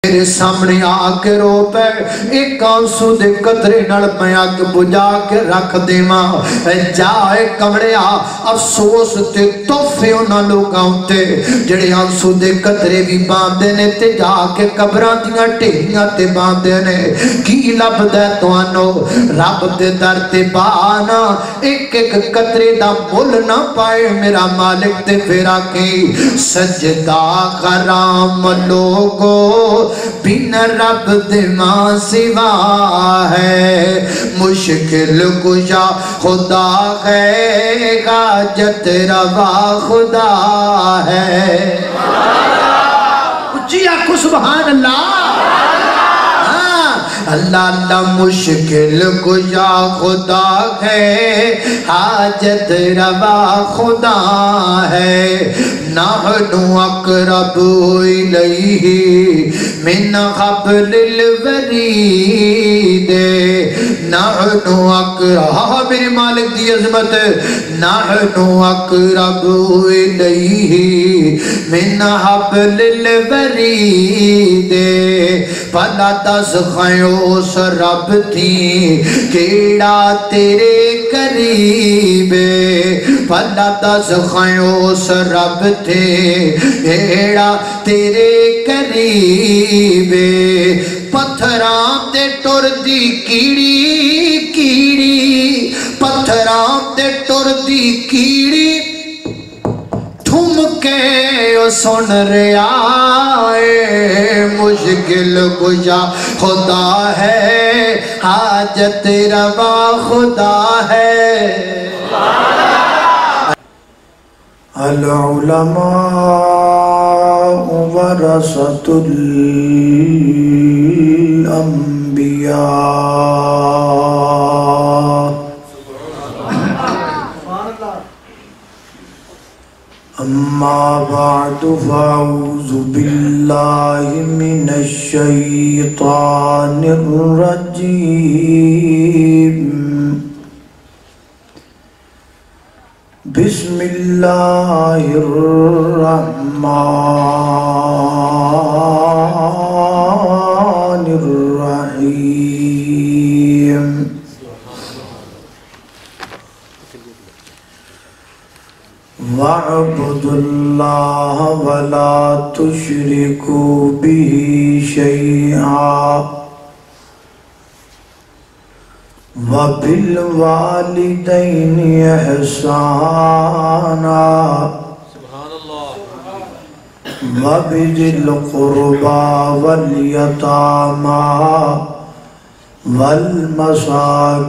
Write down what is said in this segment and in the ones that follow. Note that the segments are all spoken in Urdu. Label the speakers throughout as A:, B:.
A: میرے سامنے آ کے رو پے ایک آنسو دے قطرے نال میں اگ بجھا کے رکھ دیواں جائے کمڑیا افسوس تے تحفے انہاں لوکاں تے جڑے آنسو دے قطرے بھی باندھے نے تے جا کے قبراں دیاں ٹھیریاں تے باندھے نے کی لبدا ہے تانوں رب دے در تے بانا ایک ایک قطرے دا مل نہ پائے میرا مالک تے پھر آکھی سجدہ غرام لوگو بن رب دے ماں سوا ہے مشکل کشا خدا ہے حاجت روا خدا ہے اچھی آنکھو سبحان اللہ اللہ اللہ مشکل کشا خدا ہے حاجت روا خدا ہے نحن اقرب الیہ من حبل الورید نحن اقرب میرے مالک دی عظمت نحن اقرب الیہ من حبل الورید پلا دس خیوس رب تھی کیڑا تیرے قریب پلا دس خیوس رب تھی کیڑا تیرے قریب پتھرام دے ٹر دی کیڑی کیڑی پتھرام دے ٹر دی کیڑی کے سن رہا ہے مشکل کشا خدا ہے حاجت روا خدا ہے العلماء ورثۃ الانبیاء اما بعد فاعوذ باللہ من الشیطان الرجیم بسم اللہ الرحمن الرحیم وَاعْبُدُوا اللَّهَ وَلَا تُشْرِكُوا بِهِ شَيْئًا وَبِالْوَالِدَيْنِ إِحْسَانًا وَبِذِي الْقُرْبَى وَالْيَتَامَى وَالْمَسَاكِينِ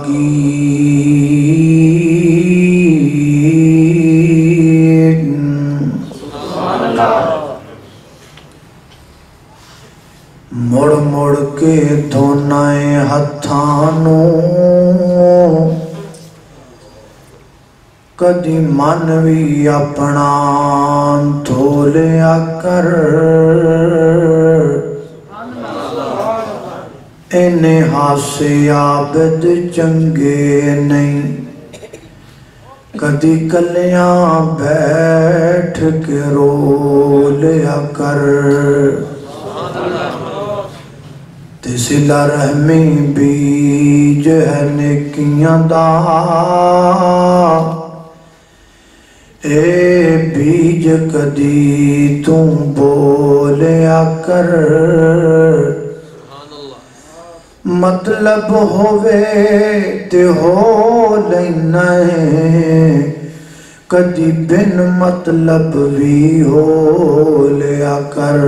A: مڑ مڑ کے دھونائے ہتھانوں کدی من بھی اپنا دھولیا کر انہیں ہاسے عابد چنگے نہیں کدی کلیاں بیٹھ کے رو لیا کر صلہ رحمی بیج ہے نیکیاں دا اے بیج کدی تم بولیا کر مطلب ہووے تے ہو لینا ہے کدی بن مطلب بھی ہو لیا کر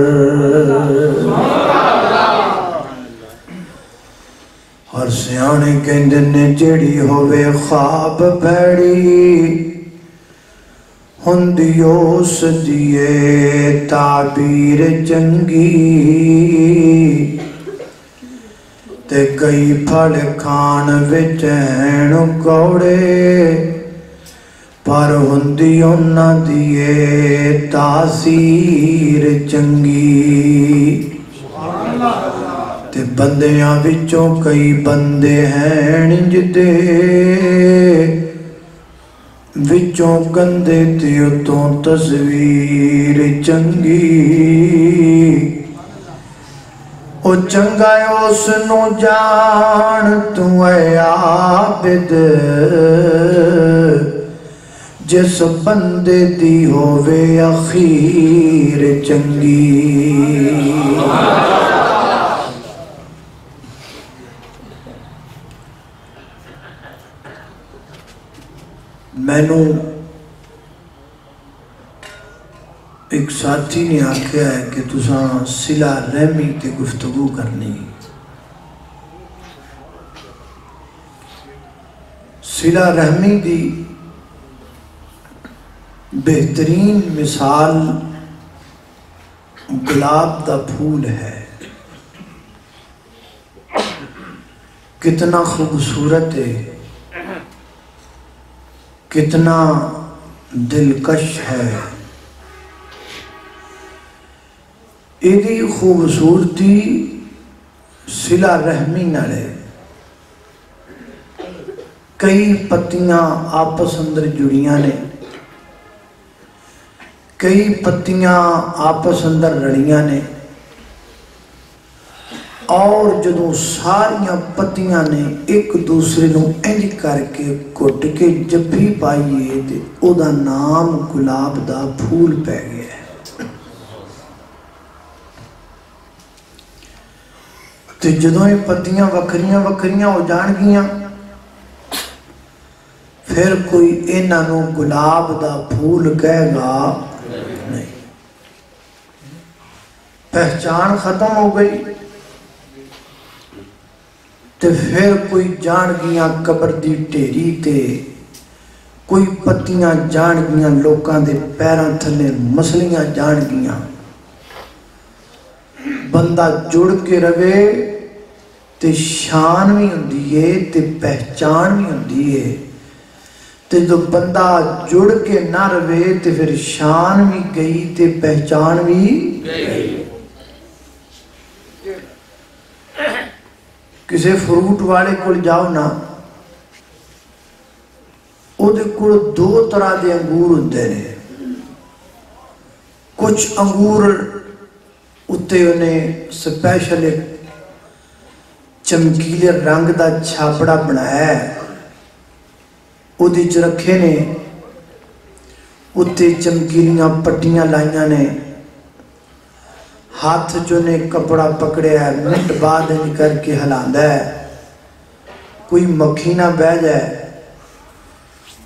A: اور سیانے کہندے نے جڑی ہووے خواب بھڑی ہندی اس دیئے تعبیر چنگی تے کئی پھڑ کھان وچ ہیں کوڑے پر ہندی انہاں دیئے تاثیر چنگی تے بندیاں وچوں کئی بندے ہیں جدے وچوں گندے تے اتوں تصویر چنگی او چنگا اس نو جان تو اے عابد جس بندے دی ہووے اخیر چنگی میں نو ایک ساتھی نے آکھیا ہے کہ تساں صلہ رحمی تے گفتگو کرنی صلہ رحمی دی بہترین مثال گلاب دا پھول ہے کتنا خوبصورت ہے کتنا دلکش ہے ایدی خوبصورتی صلہ رحمی نالے کئی پتیاں آپس اندر جڑیاں نے کئی پتیاں آپس اندر رڑیاں نے اور جدوں ساریاں پتیاں نے ایک دوسرے نو انج کر کے کٹ کے جبھی پائیے تے او دا نام گلاب دا پھول پہ گیا ہے تے جدوں یہ پتیاں وکھریاں وکھریاں ہو جان گیاں پھر کوئی انہاں نو گلاب دا پھول کہے گا نہیں پہچان ختم ہو گئی تے پھر کوئی جان گیاں قبر دی ٹیری تے کوئی پتیاں جان گیاں لوکاں دے پیراں تھلے مسلیاں جان گیاں بندہ جڑ کے روے تے شان بھی ہوندی ہے تے پہچان بھی ہوندی ہے تے جو بندہ جڑ کے نہ روے تے پھر شان بھی گئی تے پہچان بھی گئی کسی فروٹ والے کول جاؤ نا او دے کول دو طرح دے انگور ہوندے نے کچھ انگور اتے انہیں سپیشل چمکیلے رنگ دا چھاپڑا بنایا ہے او دی چ رکھے نے اتے چمکیلیاں پٹیاں لائیاں نے ہاتھ جو نے کپڑا پکڑے ہے منٹ بعد انج کر کے ہلاندا ہے کوئی مکھی نہ بہ جائے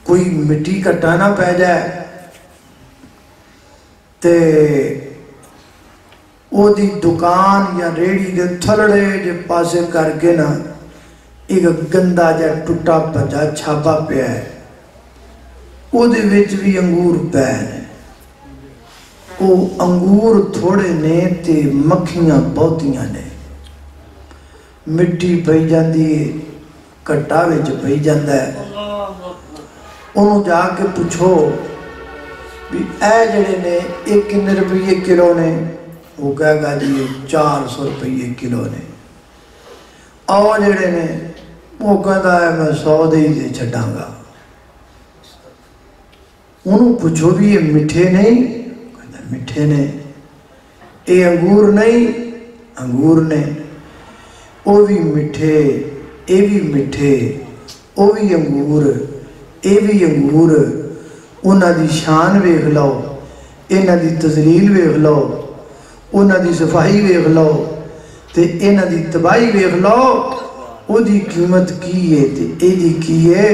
A: کوئی مٹی کٹا نہ پہ جائے تے او دی دکان یا ریڑی دے تھلڑے جے پاسے کر کے نا ایک گندا جا ٹوٹا پجا چھاپا پیا ہے او دے وچ بھی انگور پے نے او انگور تھوڑے نے تے مکھیاں بہتیاں نے مٹی پئی جاندی ہے کٹا وچ پئی جاندا ہے انہوں جا کے پوچھو بھی اے جڑے نے 1 روپیے کلو نے وہ کہے گا جی 400 روپیے کلو نے اور جڑے نے وہ کہتا ہے میں 100 دے چھڈاں گا انہوں پوچھو بھی یہ مٹھے نہیں کہتا مٹھے نے اے انگور نہیں انگور نے او بھی مٹھے اے بھی مٹھے او بھی انگور اے بھی انگور انہاں دی شان ویکھ لو انہاں دی تذلیل ویکھ لو انہاں دی صفائی ویکھ لو تے انہاں دی تباہی ویکھ لو او دی قیمت کی ہے تے اے دی کی ہے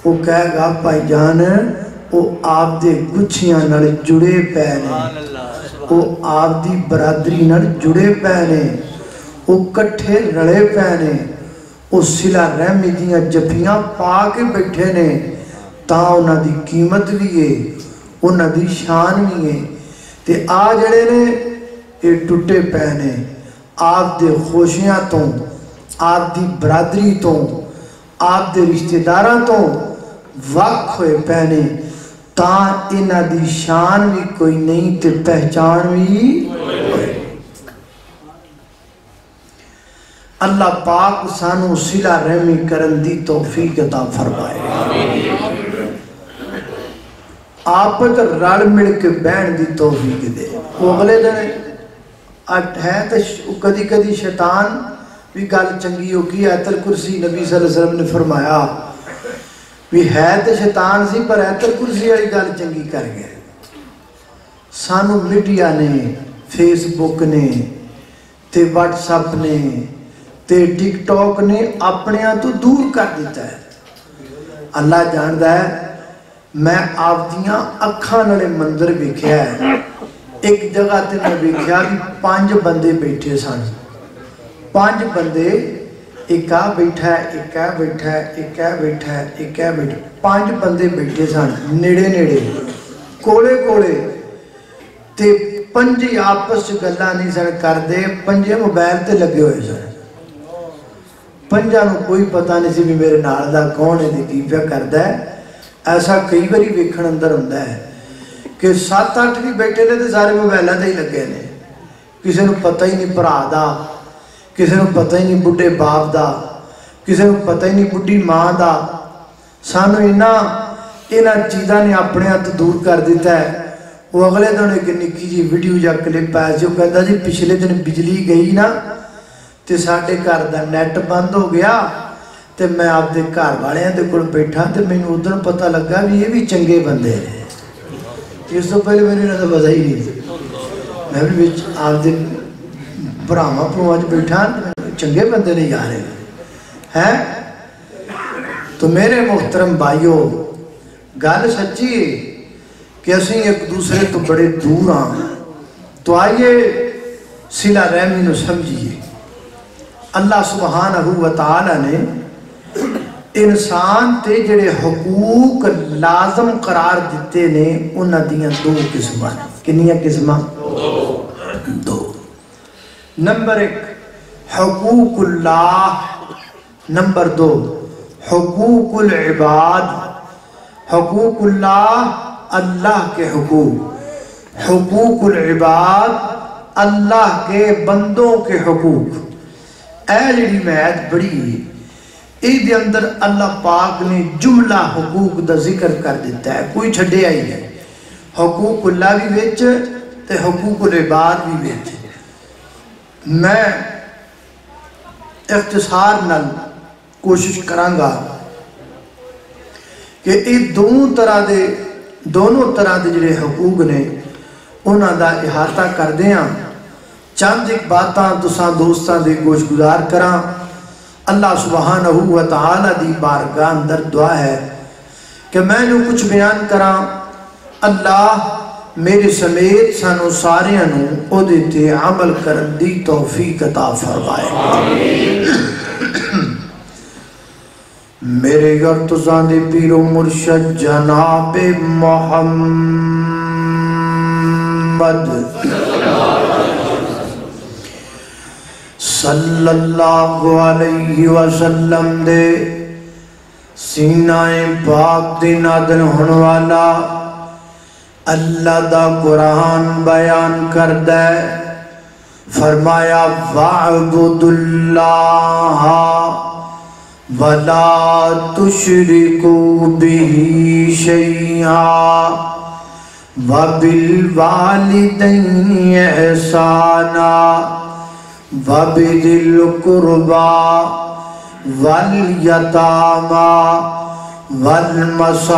A: وہ کہے گا پائی جان وہ آپ دے گچھیاں نال جڑے پے نے وہ آپ دی برادری نال جڑے پے نے وہ کٹھے رڑے پے نے وہ صلہ رحمی دیاں جفیاں پا کے بیٹھے نے تا انہاں دی قیمت بھی ہے انہاں دی شان بھی ہے تے آ جڑے نے یہ ٹوٹے پے نے آپ دے خوشیاں تو آپ دی برادری تو آپ دے رشتہ داراں تو وقت ہوئے پے نے تا انہاں دی شان بھی کوئی نہیں تے پہچان بھی اللہ پاک سانو صلہ رحمی کرن دی توفیق عطا فرمائے آپ پر رل مل کے بہن دی توفیق دے وہ اگلے دن ہے تو کدی کدی شیطان بھی گل چنگی ہو گئی. آیت الکرسی نبی صلی اللہ علیہ وسلم نے فرمایا بھی ہے تو شیطان سی پر آیت الکرسی والی گل چنگی کر گئے. سانو میڈیا نے فیس بک نے تے واٹس ایپ نے تے ٹک ٹاک نے اپنے تو دور کر دیتا ہے. اللہ جانتا ہے میں آپ دیاں اکھاں نالے منظر ویکھیا ہے. ایک جگہ تے میں ویکھیا بھی 5 بندے بیٹھے سن. 5 بندے ایک آ بیٹھا ہے ایک آ بیٹھا ہے ایک آ بیٹھا ہے ایک آ بیٹھا ہے. 5 بندے بیٹھے سن نیڑے نیڑے کولے کولے تے 5 آپس گلاں نہیں سن کردے. 5 موبائل تے لگے ہوئے سن. 5 نوں کوئی پتہ نہیں سی بھی میرے نال دا کون ہے تے کی پیا کردا ہے. ایسا کئی باری ویکھن اندر ہوندا ہے کہ 7-8 بھی بیٹھے نے تے سارے موبائلاں تے ہی لگے نے. کسی نوں پتہ ہی نہیں بھرا دا, کسی نوں پتہ ہی نہیں بڈھے باپ دا, کسی نوں پتہ ہی نہیں بڈھی ماں دا. سانو انہاں چیزاں نے اپنے ہاتھ دور کر دیتا ہے. وہ اگلے دن ایک نکی جی ویڈیو یا کلپ آیا جو کہتا جی پچھلے دن بجلی گئی نا تے ساڈے گھر دا نیٹ بند ہو گیا تے میں آپ دے گھر والیاں دے کول بیٹھا تے مینوں ادھر پتہ لگا بھی یہ بھی چنگے بندے ہیں. اس تو پہلے میرے نال پتہ ہی نہیں. میں بھی وچ آپ دے بھراواں پروواں وچ بیٹھا چنگے بندے نے یار ہیں. تو میرے محترم بھائیو گل سچی ہے کہ اسی ایک دوسرے تو بڑے دور ہاں. تو آئیے صلہ رحمی نو سمجھیے. اللہ سبحانہ و تعالی نے انسان تے جڑے حقوق لازم قرار دیتے نے انہاں دیاں 2 قسماں. کنیاں قسماں؟ 2. نمبر 1 حقوق اللہ, نمبر 2 حقوق العباد. حقوق اللہ اللہ کے حقوق, حقوق العباد اللہ کے بندوں کے حقوق. اے جڑی میت بڑی اے دے اندر اللہ پاک نے جملہ حقوق دا ذکر کر دیتا ہے, کوئی چھڈے آئی ہے. حقوق اللہ بھی وچ تے حقوق العباد بھی وچ. میں اختصار نال کوشش کراں گا کہ یہ دونوں طرح دے جڑے حقوق نے انہاں دا احاطہ کر دیاں. چند ایک باتاں تساں دوستاں دے گوش گزار کراں. اللہ سبحانہ و تعالی دی بارگاہ اندر دعا ہے کہ میں جو کچھ بیان کراں اللہ میرے سمیت سانو ساریاں نو او دے تے عمل کرن دی توفیق عطا فرمائے. میرے ارتضاں دے پیر و مرشد جناب محمد صلی اللہ علیہ وسلم دے سینہ پاک دے نادل ہونے والا اللہ دا قرآن بیان کردہ فرمایا وَاعْبُدُ اللَّهَ وَلَا تُشْرِكُوا بِهِ شَيْئًا وَبِالْوَالِدَيْنِ إِحْسَانًا وَبِذِي الْقُرْبَى وَالْيَتَامَى وَالْمَسَاكِينِ.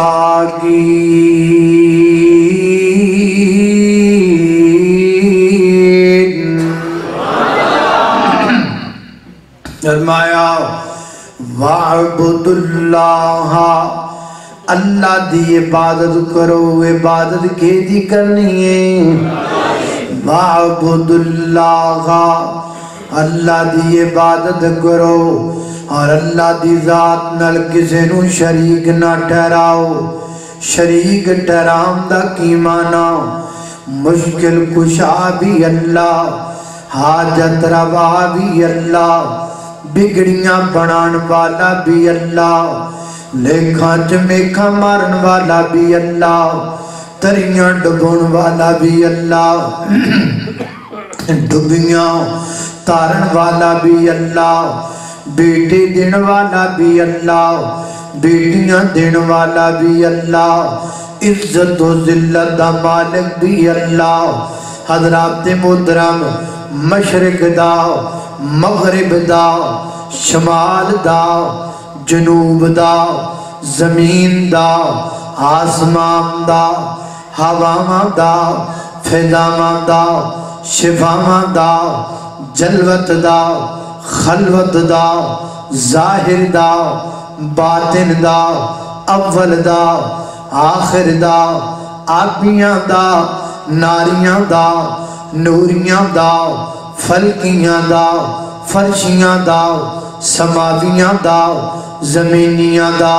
A: فرمایا وَاعْبُدُ اللَّهَ اللہ دی عبادت کرو. عبادت کے دی کرنی ہے. وَاعْبُدُ اللَّهَ اللہ دی عبادت کرو اور اللہ دی ذات نال کسے نو شریک نہ ٹھہراؤ. شریک ٹھہرام دا کی مانا مشکل کشا بھی اللہ, حاجت روا بھی اللہ, بگڑیاں بنان والا بھی اللہ, لیکھاں چمیکھا مارن والا بھی اللہ, تریاں ڈبون والا بھی اللہ, ڈبیاں تارن والا بھی اللہ, بیٹی دین والا بھی اللہ, بیٹیاں دین والا بھی اللہ, عزت و ذلت دا مالک بھی اللہ, حضرات محترم مشرق دا مغرب دا شمال دا جنوب دا زمین دا آسمان دا ہواواں دا فضاواں دا شفاواں دا جلوت دا خلوت دا ظاہر دا باطن دا اول دا آخر دا آبیاں دا ناریاں دا نوریاں دا فلکیاں دا فرشیاں دا سماویاں دا زمینیاں دا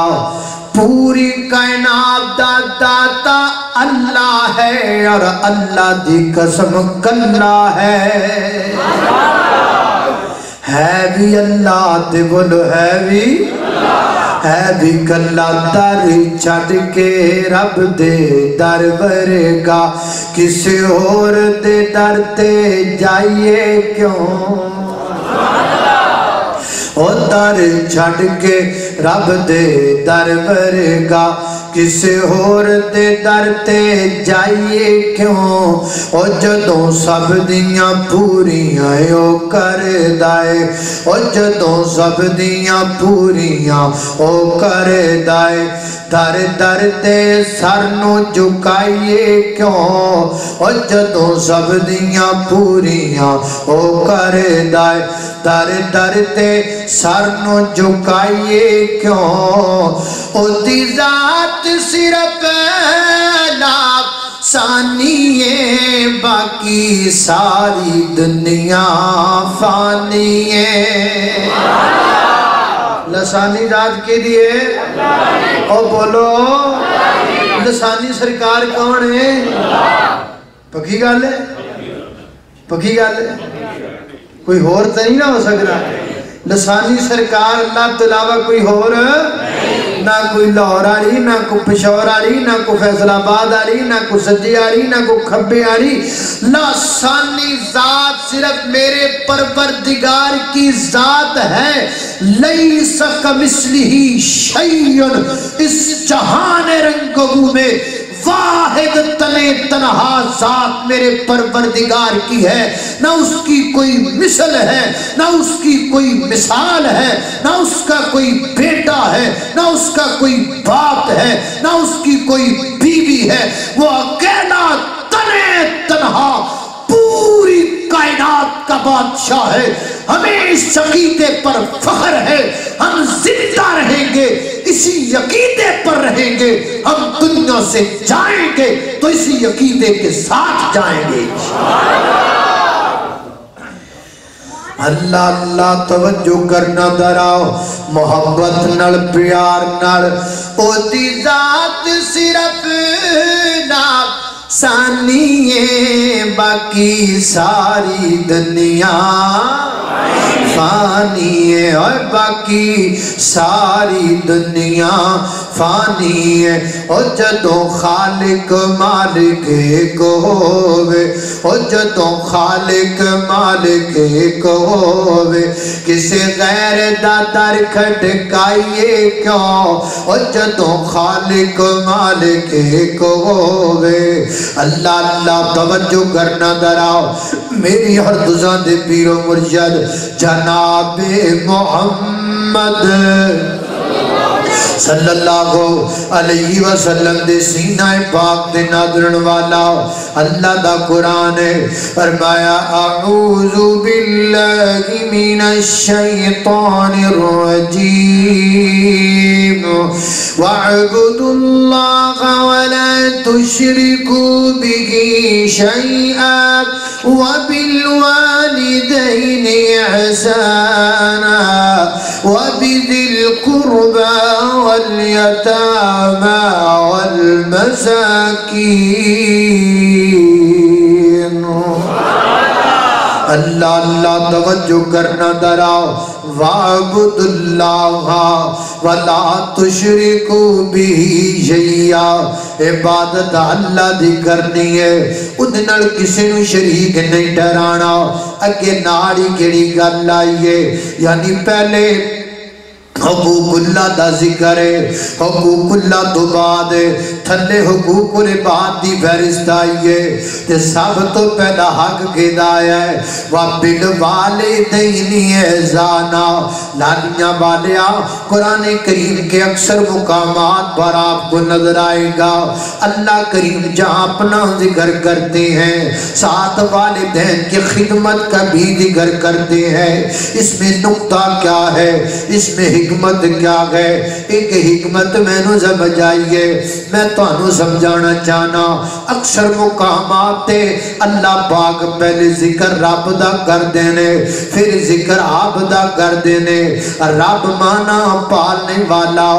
A: پوری کائنات دا داتا اللہ ہے اور اللہ دی قسم کلا ہے بھی اللہ تے بولو ہے بھی کلا در چھڑ کے رب دے در ورگا کسی اور دے در تے جائیے کیوں او در چھڑ کے رب دے در ورگا کسی اور دے در تے جائیے کیوں او جدوں سب دیاں پوریاں او کر دائے او جدوں سب دیاں پوریاں او کر دائے در در تے سر نو جھکائیے کیوں او جدوں سب دیاں پوریاں او کر دائے در در تے سر نو جھکائیے کیوں او دی ذات صرف لاکھ ثانی ہے باقی ساری دنیا فانی ہے لسانی ذات کے لیے او بولو لسانی سرکار کون ہے پکی گل ہے پکی گل ہے کوئی اور تو نہیں نہ ہو سکتا لسانی سرکار اللہ تو علاوہ کوئی اور نہ کوئی لاہور آلی نہ کوئی پشاور آلی نہ کوئی فیصل آباد آلی نہ کوئی سجی آلی نہ کوئی کھبے آلی لسانی ذات صرف میرے پروردگار کی ذات ہے لیس کمثلہ شیء اس جہان رنگو میں واحد تنے تنہا ذات میرے پروردگار کی ہے نہ اس کی کوئی مثل ہے نہ اس کی کوئی مثال ہے نہ اس کا کوئی بیٹا ہے نہ اس کا کوئی باپ ہے نہ اس کی کوئی بیوی ہے وہ اکیلا تنے تنہا پوری کائنات کا بادشاہ ہے ہمیں اس عقیدے پر فخر ہے ہم زندہ رہیں گے اسی عقیدے پر رہیں گے ہم دنیا سے جائیں گے تو اسی عقیدے کے ساتھ جائیں گے اللہ اللہ توجہ کرنا دراؤ محبت نل پیار نل او دی ذات صرف نام ثانی ہے باقی ساری دنیا فانی ہے اور باقی ساری دنیا فانی ہے اور جدوں خالق مالک ایک ہووے اور جدوں خالق مالک ایک ہووے کسی غیر دا در کھٹکائیے کیوں اور جدوں خالق مالک ایک ہووے اللہ اللہ توجہ کرنا دراؤ میری حردزاں دے پیر و مرشد جناب محمد صلی اللہ علیہ وسلم دے سینہ پاک دے نادرن والا اللہ دا قرآن ہے فرمایا اعوذ باللہ من الشیطان الرجیم وَاعْبُدُوا اللَّهَ وَلَا تُشْرِكُوا بِهِ شَيْئًا وَبِالْوَالِدَيْنِ إِحْسَانًا وَبِذِي الْقُرْبَى وَالْيَتَامَى وَالْمَسَاكِينِ اللہ اللہ توجہ کرنا دراؤ وَاعْبُدُوا اللَّهَ وَلَا تُشْرِكُوا بِهِ شَيْئًا عبادت اللہ دی کرنی ہے ادھنال کسی نو شریک نہیں ٹھہرانا اگے ناڑی کیڑی گل آئیے یعنی پہلے حقوق اللہ دا ذکر ہے، حقوق اللہ تو بعد تھلے حقوق العباد دی فہرست آئی ہے تے سب تو پہلا حق کیدا ہے وَبِالْوَالِدَيْنِ إِحْسَانًا لالیاں والیا قرآن کریم کے اکثر مقامات پر آپ کو نظر آئے گا اللہ کریم جہاں اپنا ذکر کرتے ہیں ساتھ والدین کی خدمت کا بھی ذکر کرتے ہیں اس میں نقطہ کیا ہے اس میں حکمت کیا ہے ایک حکمت میں نو سمجھ آئیے میں تو انو سمجھانا چاہنا اکثر مقامات تے اللہ پاک پہلے ذکر رب دا کر دینے پھر ذکر آپ دا کر دینے رب مانا پالنے والا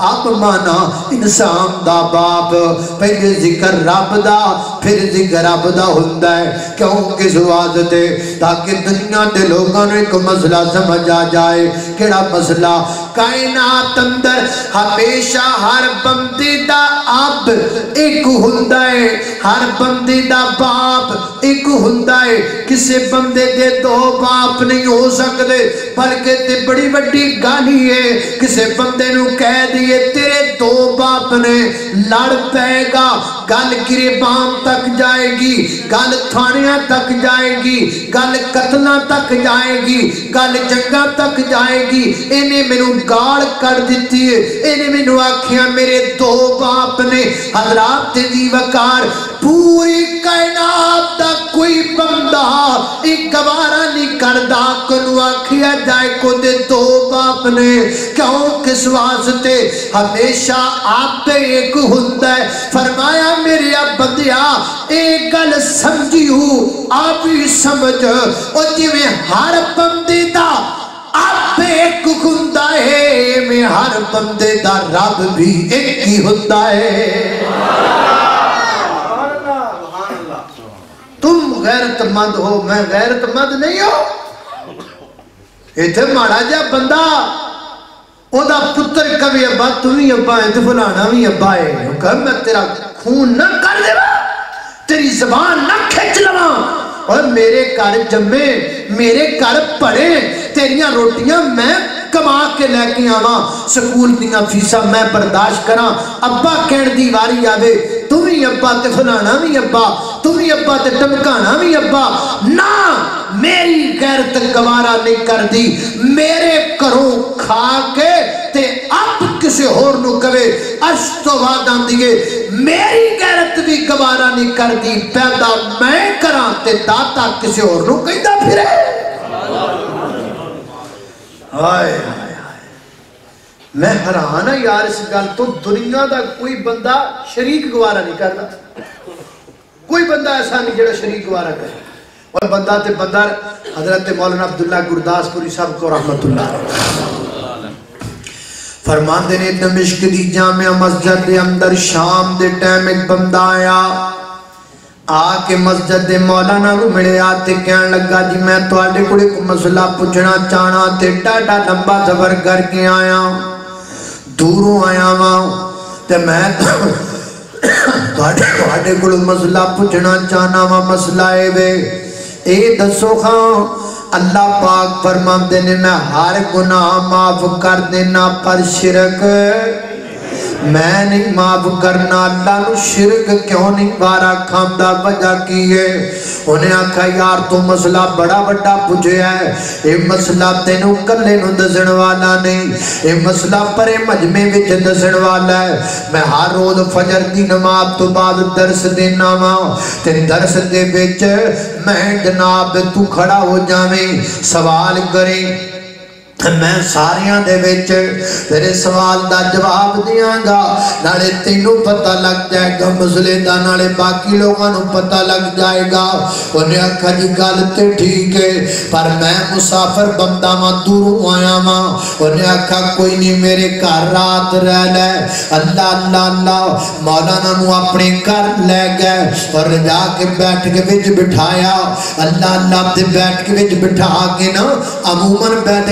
A: آپ مانا انسان دا باپ پہلے ذکر رب دا پھر ذکر رب دا ہوتا ہے کیوں کس واسطے تاکہ دنیا دے لوگوں نے ایک مسئلہ سمجھ آ جائے کیڑا مسئلہ کائنات اندر ہمیشہ ہر بندے دا اب ایک ہوندا ہے ہر بندے دا باپ ایک ہوندا ہے کسے بندے دے دو باپ نہیں ہو سکتے بلکہ تے بڑی بڑی گالی ہے کسے بندے نو کہہ دیے تیرے دو باپ نے لڑ پائے گا گل گریبان تک جائے گی گل تھانیاں تک جائے گی گل قتلاں تک جائے گی گل جنگاں تک جائے گی انہیں مینوں گاڑ کر دیتی ہے انہیں مینوں آکھیاں میرے دو باپ نے حضرات دی وقار پوری کائنات دا کوئی بندہ ایک گوارا نہیں کردہ کنو آکھیا جائے کو دے دو باپ نے کیوں کس واسطے ہمیشہ آپ پہ ایک ہوتا ہے فرمایا میرے بندیا ایک گل سمجھی ہوں آپ ہی سمجھ اور جی میں ہر بندے دا آپ پہ ایک ہوتا ہے میں ہر بندے دا رب بھی ایک ہی ہوتا ہے تم غیرت مند ہو میں غیرت مند نہیں ہو ایتھے مارا جا بندہ او دا پتر کبھی ابا تمہیں ابا ہے تو فلانا بھی ابا ہے کہ میں تیرا خون نہ کر دے تیری زبان نہ کھچ لواں اور میرے گھر جمے میرے گھر پڑے تیریاں روٹیاں میں کما کے لے کے آواں سکول دیاں فیساں میں برداشت کراں ابا کہن دی واری آوے تمہیں ابا تے فلانا بھی ابا تمہیں ابا تے ٹمکانا بھی ابا نہ میری غیرت گوارا نہیں کر دی میرے کروں کھا کے تے اب کسے اور نو کہے اش تو وعدہ دیئے میری غیرت بھی گوارا نہیں کر دی پیدا میں کراں تے داتا کسے اور نو کہتا پھرے ہائے میں حیران ہے یار اس گل تو دنیا دا کوئی بندہ شریک گوارا نہیں کرتا کوئی بندہ ایسا نہیں جڑا شریک گوارا کرے اور بندہ تے بندہ حضرت مولانا عبداللہ گرداس پوری صاحب کو رحمت اللہ فرمان دینے دمشق دی جامعہ مسجد دے اندر شام دے ٹائم ایک بندہ آیا آکے مسجد دے مولانا رو ملے آتے کہنے لگا جی میں تو آلے کوڑے کو مسئلہ پوچھنا چاہنا تے ٹاٹا لمبا سفر کر کے آیا دوروں آیا ماں تے میں تو آلے کوڑے مسئلہ پوچھنا چاہنا ماں مسئلہ ہے بے اے دسو خان اللہ پاک فرمان دینے میں ہر گناہ معاف کر دینا پر شرک میں نہیں معاف کرنا اللہ نو شرک کیوں نہیں بارا کھامدہ وجہ کی ہے انہیں آکھا یار تو مسئلہ بڑا بڑا پوچھے ہے اے مسئلہ تینوں کلے نو دسن والا نہیں اے مسئلہ پرے مجمع وچ دسن والا ہے میں ہر روز فجر دی نماز تو بعد درس دینا ماں تے درس دے وچ میں جناب تو کھڑا ہو جاویں سوال کریں میں ساریاں دے وچ تیرے سوال دا جواب دیاں گا نالے تینوں پتہ لگ جائے گا مسئلے دا نالے باقی لوگاں نو پتہ لگ جائے گا انہیں آکھا جی گل تے ٹھیک ہے پر میں مسافر بندہ ماں دوروں آیا ماں انہیں آکھا کوئی نہیں میرے گھر رات رہ لے اللہ اللہ اللہ مولانا نو اپنے گھر لے گئے اور جا کے بیٹھ کے وچ بٹھایا اللہ اللہ تے بیٹھ کے وچ بٹھا کے نا عموماً بیٹھ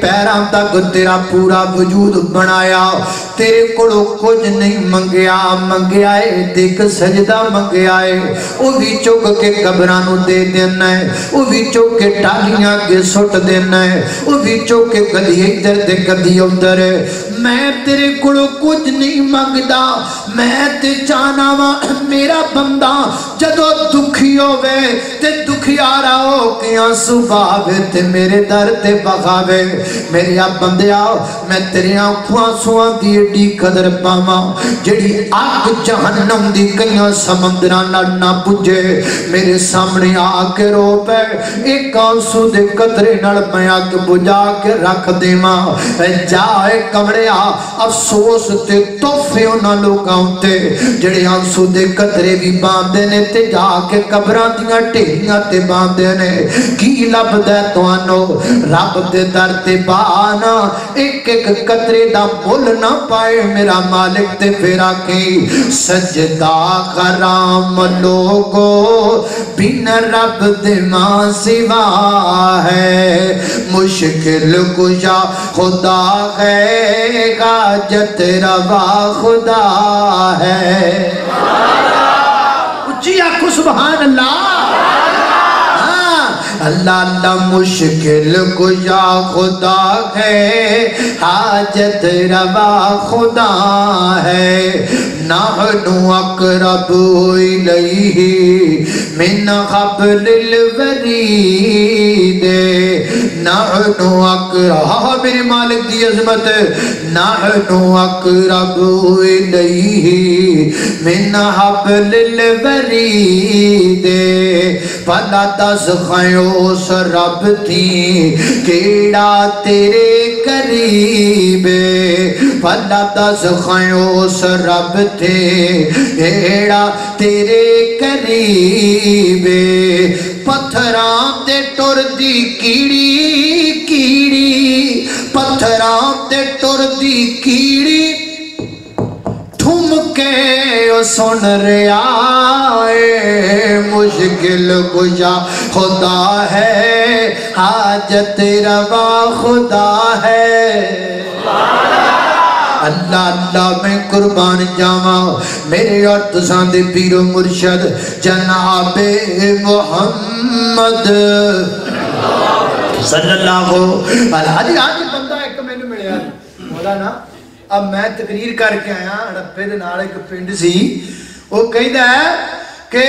A: پیراں تک تیرا پورا وجود بنایا تیرے کولوں کچھ نہیں منگیا منگیا ہے دیکھ سجدہ منگیا ہے او بھی چوک کے قبراں نو دے دینا ہے او بھی چوک کے ٹالیاں کے سٹ دینا ہے او بھی چوک کے کدی ادھر تے کدی ادھر میں تیرے کولوں کچھ نہیں منگدا میں تے چاہنا وا میرا بندہ جدو دکھی ہوے تے دکھیارا ہو کے آنسو بہاوے تے میرے در تے بغاوے میرے بندیا میں تیرے آنکھوں آنسواں دی ایڈی قدر پاواں جڑی آگ جہنم دی کئیاں سمندراں نہ پجے میرے سامنے آ کے رو پے ایک آنسو دے قطرے نال میں اگ بجھا کے رکھ دیواں جائے کمڑیا افسوس تے تحفے انہاں لوکاں تے جڑے آنسو دے قطرے بھی باندھے نے تے جا کے قبراں دیاں ٹھیریاں تے باندھے نے کی لبدا تانوں رب دے در تے بانا ایک ایک قطرے دا مل نہ پائے میرا مالک تے پھرا کی سجدہ کرام لوگو بن رب دے ماں سوا ہے مشکل کشا خدا ہے حاجت روا خدا ہے اچھی آنکھو سبحان اللہ اللہ اللہ مشکل کشا خدا ہے حاجت روا خدا ہے نحن اقرب الیہ من حبل الورید نحن اقرب میرے مالک دی عظمت نحن اقرب الیہ من حبل الورید بھلا دس خیوس رب تھی کیڑا تیرے قریب بھلا دس خیوس رب تھی کیڑا تیرے قریب پتھراں تے ٹر دی کیڑی کیڑی پتھراں تے ٹر دی کیڑی ٹھم کے سن رہا ہے مشکل کشا خدا ہے حاجت روا خدا ہے اللہ اللہ میں قربان جاواں میرے اور تساں دے پیر و مرشد جناب محمد صلی اللہ علیہ آج بندہ ایک میں نے ملیا مولانا اب میں تقریر کر کے آیا ہڑپے دے نال ایک پنڈ سی وہ کہندا ہے کہ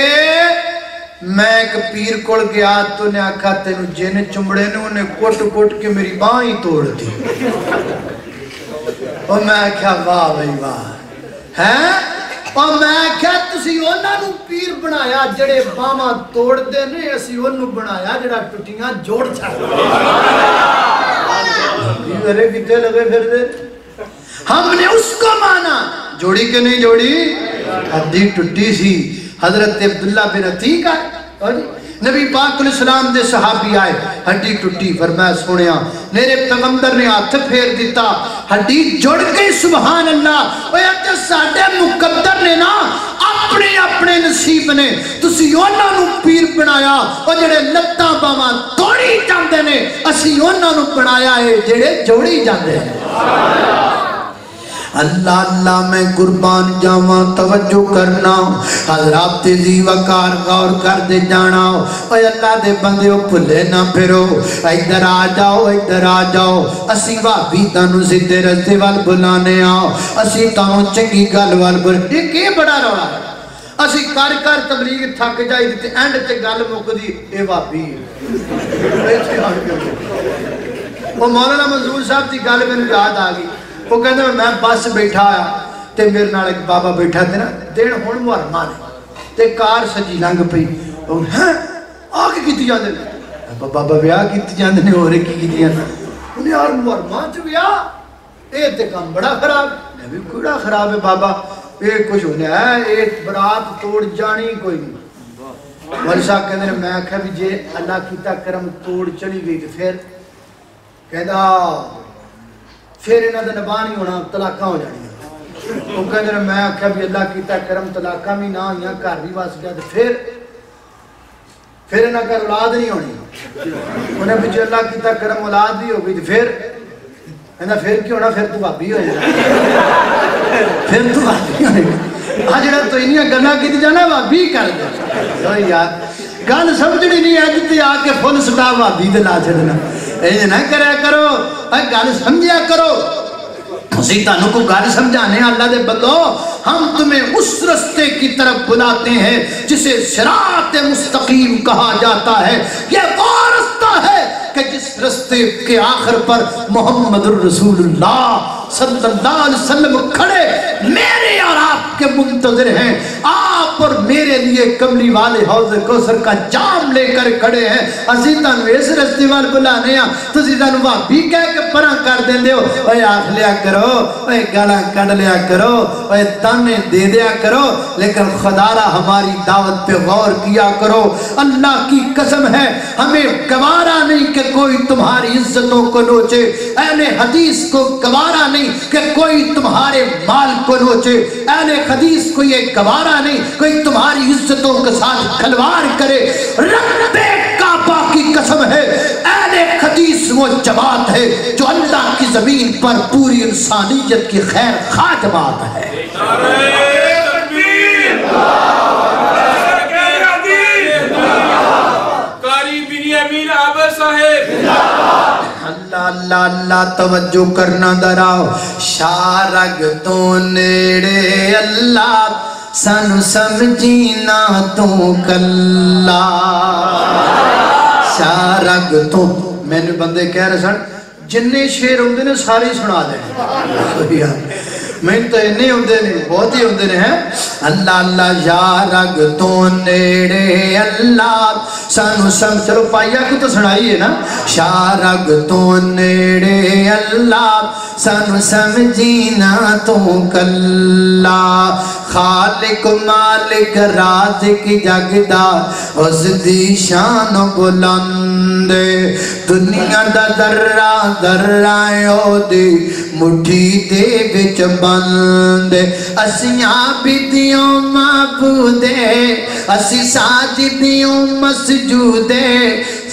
A: میں ایک پیر کول گیا تو نے آکھا تینوں جن چمڑے نے انہیں کٹ کٹ کے میری باں ہی توڑ دی اور میں کہا واہ بھائی واہ ہیں اور میں کہا تسی انہاں نوں پیر بنایا جڑے باواں توڑ دے نے اسی انہوں بنایا جڑا ٹٹیاں جوڑ چھڑ میرے کتے لگے پھر دے ہم نے اس کو مانا جوڑی کے نہیں جوڑی ہڈی ٹٹی سی حضرت عبداللہ بن عتیق آئے نبی پاک علیہ السلام دے صحابی آئے ہڈی ٹٹی فرمایا سونیا میرے پیغمبر نے ہاتھ پھیر دیتا ہڈی جڑ گئی سبحان اللہ اوہ یا ساڈے مقدر نے نا اپنے اپنے نصیب نے تسی انہاں نوں پیر بنایا اور جڑے لتاں باواں توڑی جاندے نے اسی انہاں نوں بنایا ہے جڑے جوڑی جاندے ہیں اللہ اللہ میں قربان جاواں توجہ کرنا حضرات ذی وقار غور کر دے جانا اے اللہ دے بندیو بھلے نہ پھرو ادھر آ جاؤ اسی وہابی تانوں سیدھے رستے وال بلانے آؤ اسی تانوں چنگی گل وال بلانے یہ بڑا رولا ہے اسی کر تبلیغ تھک جائی تے اینڈ تے گل مکدی اے وہابی وہ مولانا منظور صاحب دی گل مینوں یاد آ گئی وہ کہتے ہیں میں بس بیٹھا آیا تے میرے نال ایک بابا بیٹھا تھے نا دین ہون محرمان تے کار سجی لنگ پئی ہیں آگے کیتی جاندے نے بابا بیاہ کیتی جاندے نے اور کی کیتی جاندے انہیں یار محرمان چ بیاہ اے تے کام بڑا خراب میں بھی بڑا خراب ہے بابا اے کچھ ہونے ہے اے برات توڑ جانی کوئی نہیں مولی صاحب کہتے ہیں میں کہا بھی جے اللہ کیتا کرم توڑ چلی گئی تے پھر پھر انہاں دا نباہ نہیں ہونا طلاقاں ہو جانی وہ کہتے ہیں میں آکھا بھی اللہ کیتا کرم طلاقاں بھی نہ ہوئیاں گھر بھی وس گیا پھر انہاں کا اولاد نہیں ہونی انہیں بھی اللہ کی تک کرم اولاد بھی ہو گئی پھر پھر کیوں نہ پھر تو بھابی ہو جائے پھر تو بھابی ہوئے گا جڑا تو انہیں گلا کی جانا بھابی کر دے یار گل سمجھنی نہیں ہے جتے آ کے فل سٹا بھابی دے لا چھڑنا یہ نہ کریا کرو گل سمجھیا کرو اسی تانوں کو گل سمجھانے اللہ دے بندو ہم تمہیں اس رستے کی طرف بلاتے ہیں جسے صراط مستقیم کہا جاتا ہے یہ وہ رستہ ہے کہ جس رستے کے آخر پر محمد الرسول اللہ صلی اللہ علیہ وسلم کھڑے میرے اور آپ کے منتظر ہیں آپ اور میرے لیے کملی والے حوض کوثر کا جام لے کر کھڑے ہیں اسی تانوں اس رستے وال بلانے ہاں تسی تانوں بھابی کہہ کے پراں کر دیندے ہو اوے آکھ لیا کرو اوے گالاں کڈ لیا کرو اوے تانے دے دیا کرو لیکن خدا را ہماری دعوت پہ غور کیا کرو اللہ کی قسم ہے ہمیں گوارا نہیں کہ کوئی تمہاری عزتوں کو نوچے اہل حدیث کو گوارا نہیں کہ کوئی تمہارے مال کو نوچے اہل حدیث کو یہ گوارا نہیں کوئی تمہاری عزتوں کے ساتھ کھلواڑ کرے رب کعبہ کی قسم ہے اہل حدیث وہ جماعت ہے جو اللہ کی زمین پر پوری انسانیت کی خیر خواہ جماعت ہے اللہ اللہ اللہ توجہ کرنا دراؤ شارگ تو نیڑے اللہ سانو سمجھینا تو کلا شارگ تو میں نے بندے کہہ رہے سن جننے شیر ہوندے نے سارے سنا دیں میں تو انہیں ہوندے نے بہت ہی ہوندے نے ہیں اللہ اللہ یا رگ تو نیڑے اللہ سانو سمجھ چلو پائیا کو تو سنائی ہے نا شارگ تو نیڑے اللہ سانو سمجھینا تو کلا خالق مالک رازق جگدا اس دی شان بلند دنیا دا ذرہ ذرہ او دی مٹھی دے وچ بند اسیاں بدیوں معبودے اسی ساجدیوں مسجودے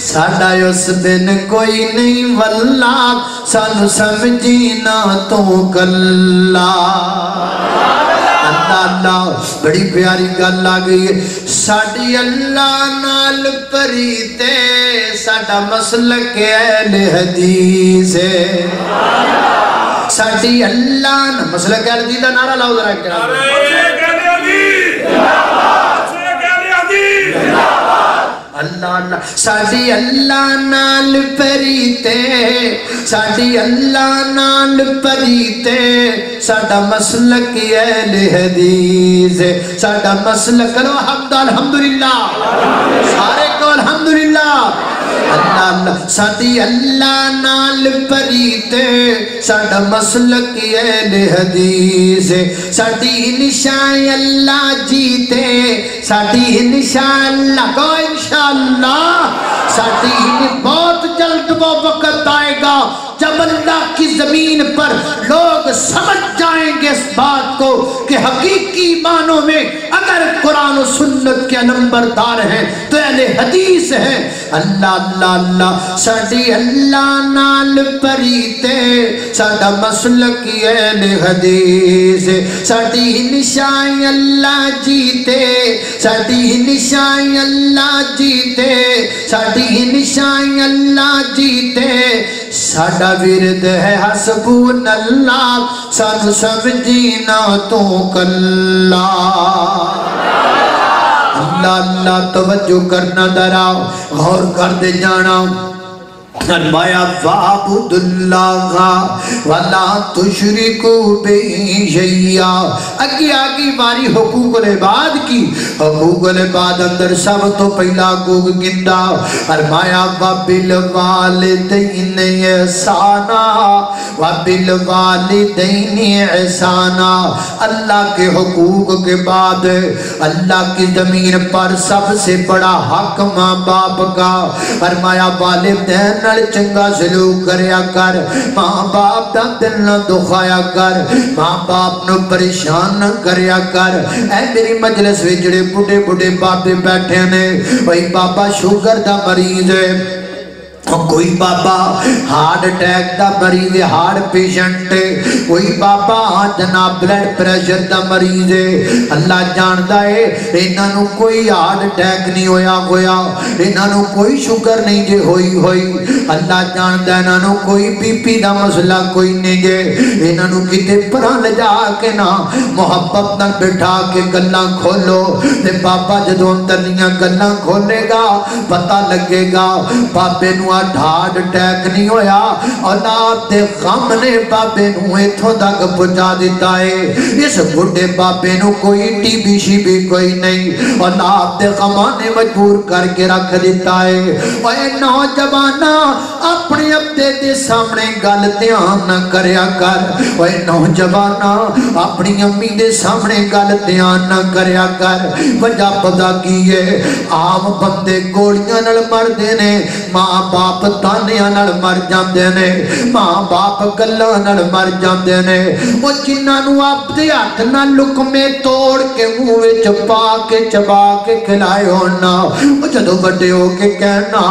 A: ساڈا اس دن کوئی نہیں واللہ سانو سمجھینا تو کلا اللہ اللہ بڑی پیاری گل آ گئی ہے ساڈی اللہ نال پریتے ساڈا مسلک اہل حدیث ہے ساڈی اللہ نال مسلک اہل حدیث دا نعرہ لاؤ ذرا ایک اللہ اللہ ساڈی اللہ نال پریتے ساڈی اللہ نال پریتے ساڈا مسلک اہل حدیث ساڈا مسلک کرو حمد الحمدللہ سارے کو الحمدللہ اللہ اللہ ساڈی اللہ نال پریتے ساڈا مسلک اہل حدیث ساڈی نشان اللہ جیتے ساڈی نشان اللہ کو انشاءاللہ ساڈی بہت جلد وہ وقت آئے گا جب اللہ کی زمین پر لوگ سمجھ جائیں گے اس بات کو کہ حقیقی معنوں میں اگر قرآن و سنت کے نمبردار ہیں تو اہل حدیث ہیں اللہ اللہ اللہ ساڈی اللہ نال پریتے ساڈا مسلک اہل حدیث ساڈی نشان اللہ جیتے ساڈی نشان اللہ جیتے ساڈی نشان اللہ جیتے ساڈا ورد ہے حسبون اللہ سانو سمجھینا تو کلا اللہ اللہ توجہ کرنا دراؤ غور کر دے جانا فرمایا وَعْبُدُ اللَّهَ وَلَا تُشْرِكُوا بِهِ شَيْئًا اگی آگی باری حقوق العباد کی حقوق العباد اندر سب تو پہلا حقوق گندہ فرمایا وَبِالْوَالِدَيْنِ إِحْسَانًا وَبِالْوَالِدَيْنِ إِحْسَانًا اللہ کے حقوق کے بعد اللہ کی زمین پر سب سے بڑا حق ماں باپ کا فرمایا والدین نال چنگا سلوک کریا کر ماں باپ دا دل نہ دکھایا کر ماں باپ نو پریشان نہ کریا کر اے میری مجلس وچ جڑے بڑھے بڑھے بابے بیٹھے نے وہی بابا شوگر دا مریض ہے کوئی بابا ہارٹ اٹیک دا مریض ہے ہارٹ پیشنٹ ہے کوئی بابا جناب بلڈ پریشر دا مریض ہے اللہ جاندا ہے انہاں نو کوئی ہارٹ اٹیک نہیں ہویا انہاں نو کوئی شوگر نہیں جے ہوئی اللہ جاندا ہے انہاں نو کوئی بی پی دا مسئلہ کوئی نہیں جے انہاں نو کتے پراں لے جا کے نا محبت نال بٹھا کے گلاں کھولو تے بابا جدوں اندر دیاں گلاں کھولے گا پتہ لگے گا بابے نو ہارٹ اٹیک نہیں ہویا اولاد دے غم نے بابے نو ایتھوں تک پہنچا دیتا ہے اس بڑھے بابے نو کوئی ٹی بی شی بھی کوئی نہیں اولاد دے غم نے مجبور کر کے رکھ دیتا ہے اے نوجوانا اپنے ابے دے سامنے گل دھیان نہ کریا کر اے نوجوانا اپنی امی دے سامنے گل دھیان نہ کریا کر وجہ پتہ کی ہے عام بندے گولیاں نال مردے نے ماں باپ تانیاں نال مر جاندے نے ماں باپ گلاں نال مر جاندے نے او جنہاں نو آپ دے ہاتھ نال لقمے توڑ کے منہ وچ پا کے چبا کے کھلائے ہونا او جدوں بڑے ہو کے کہنا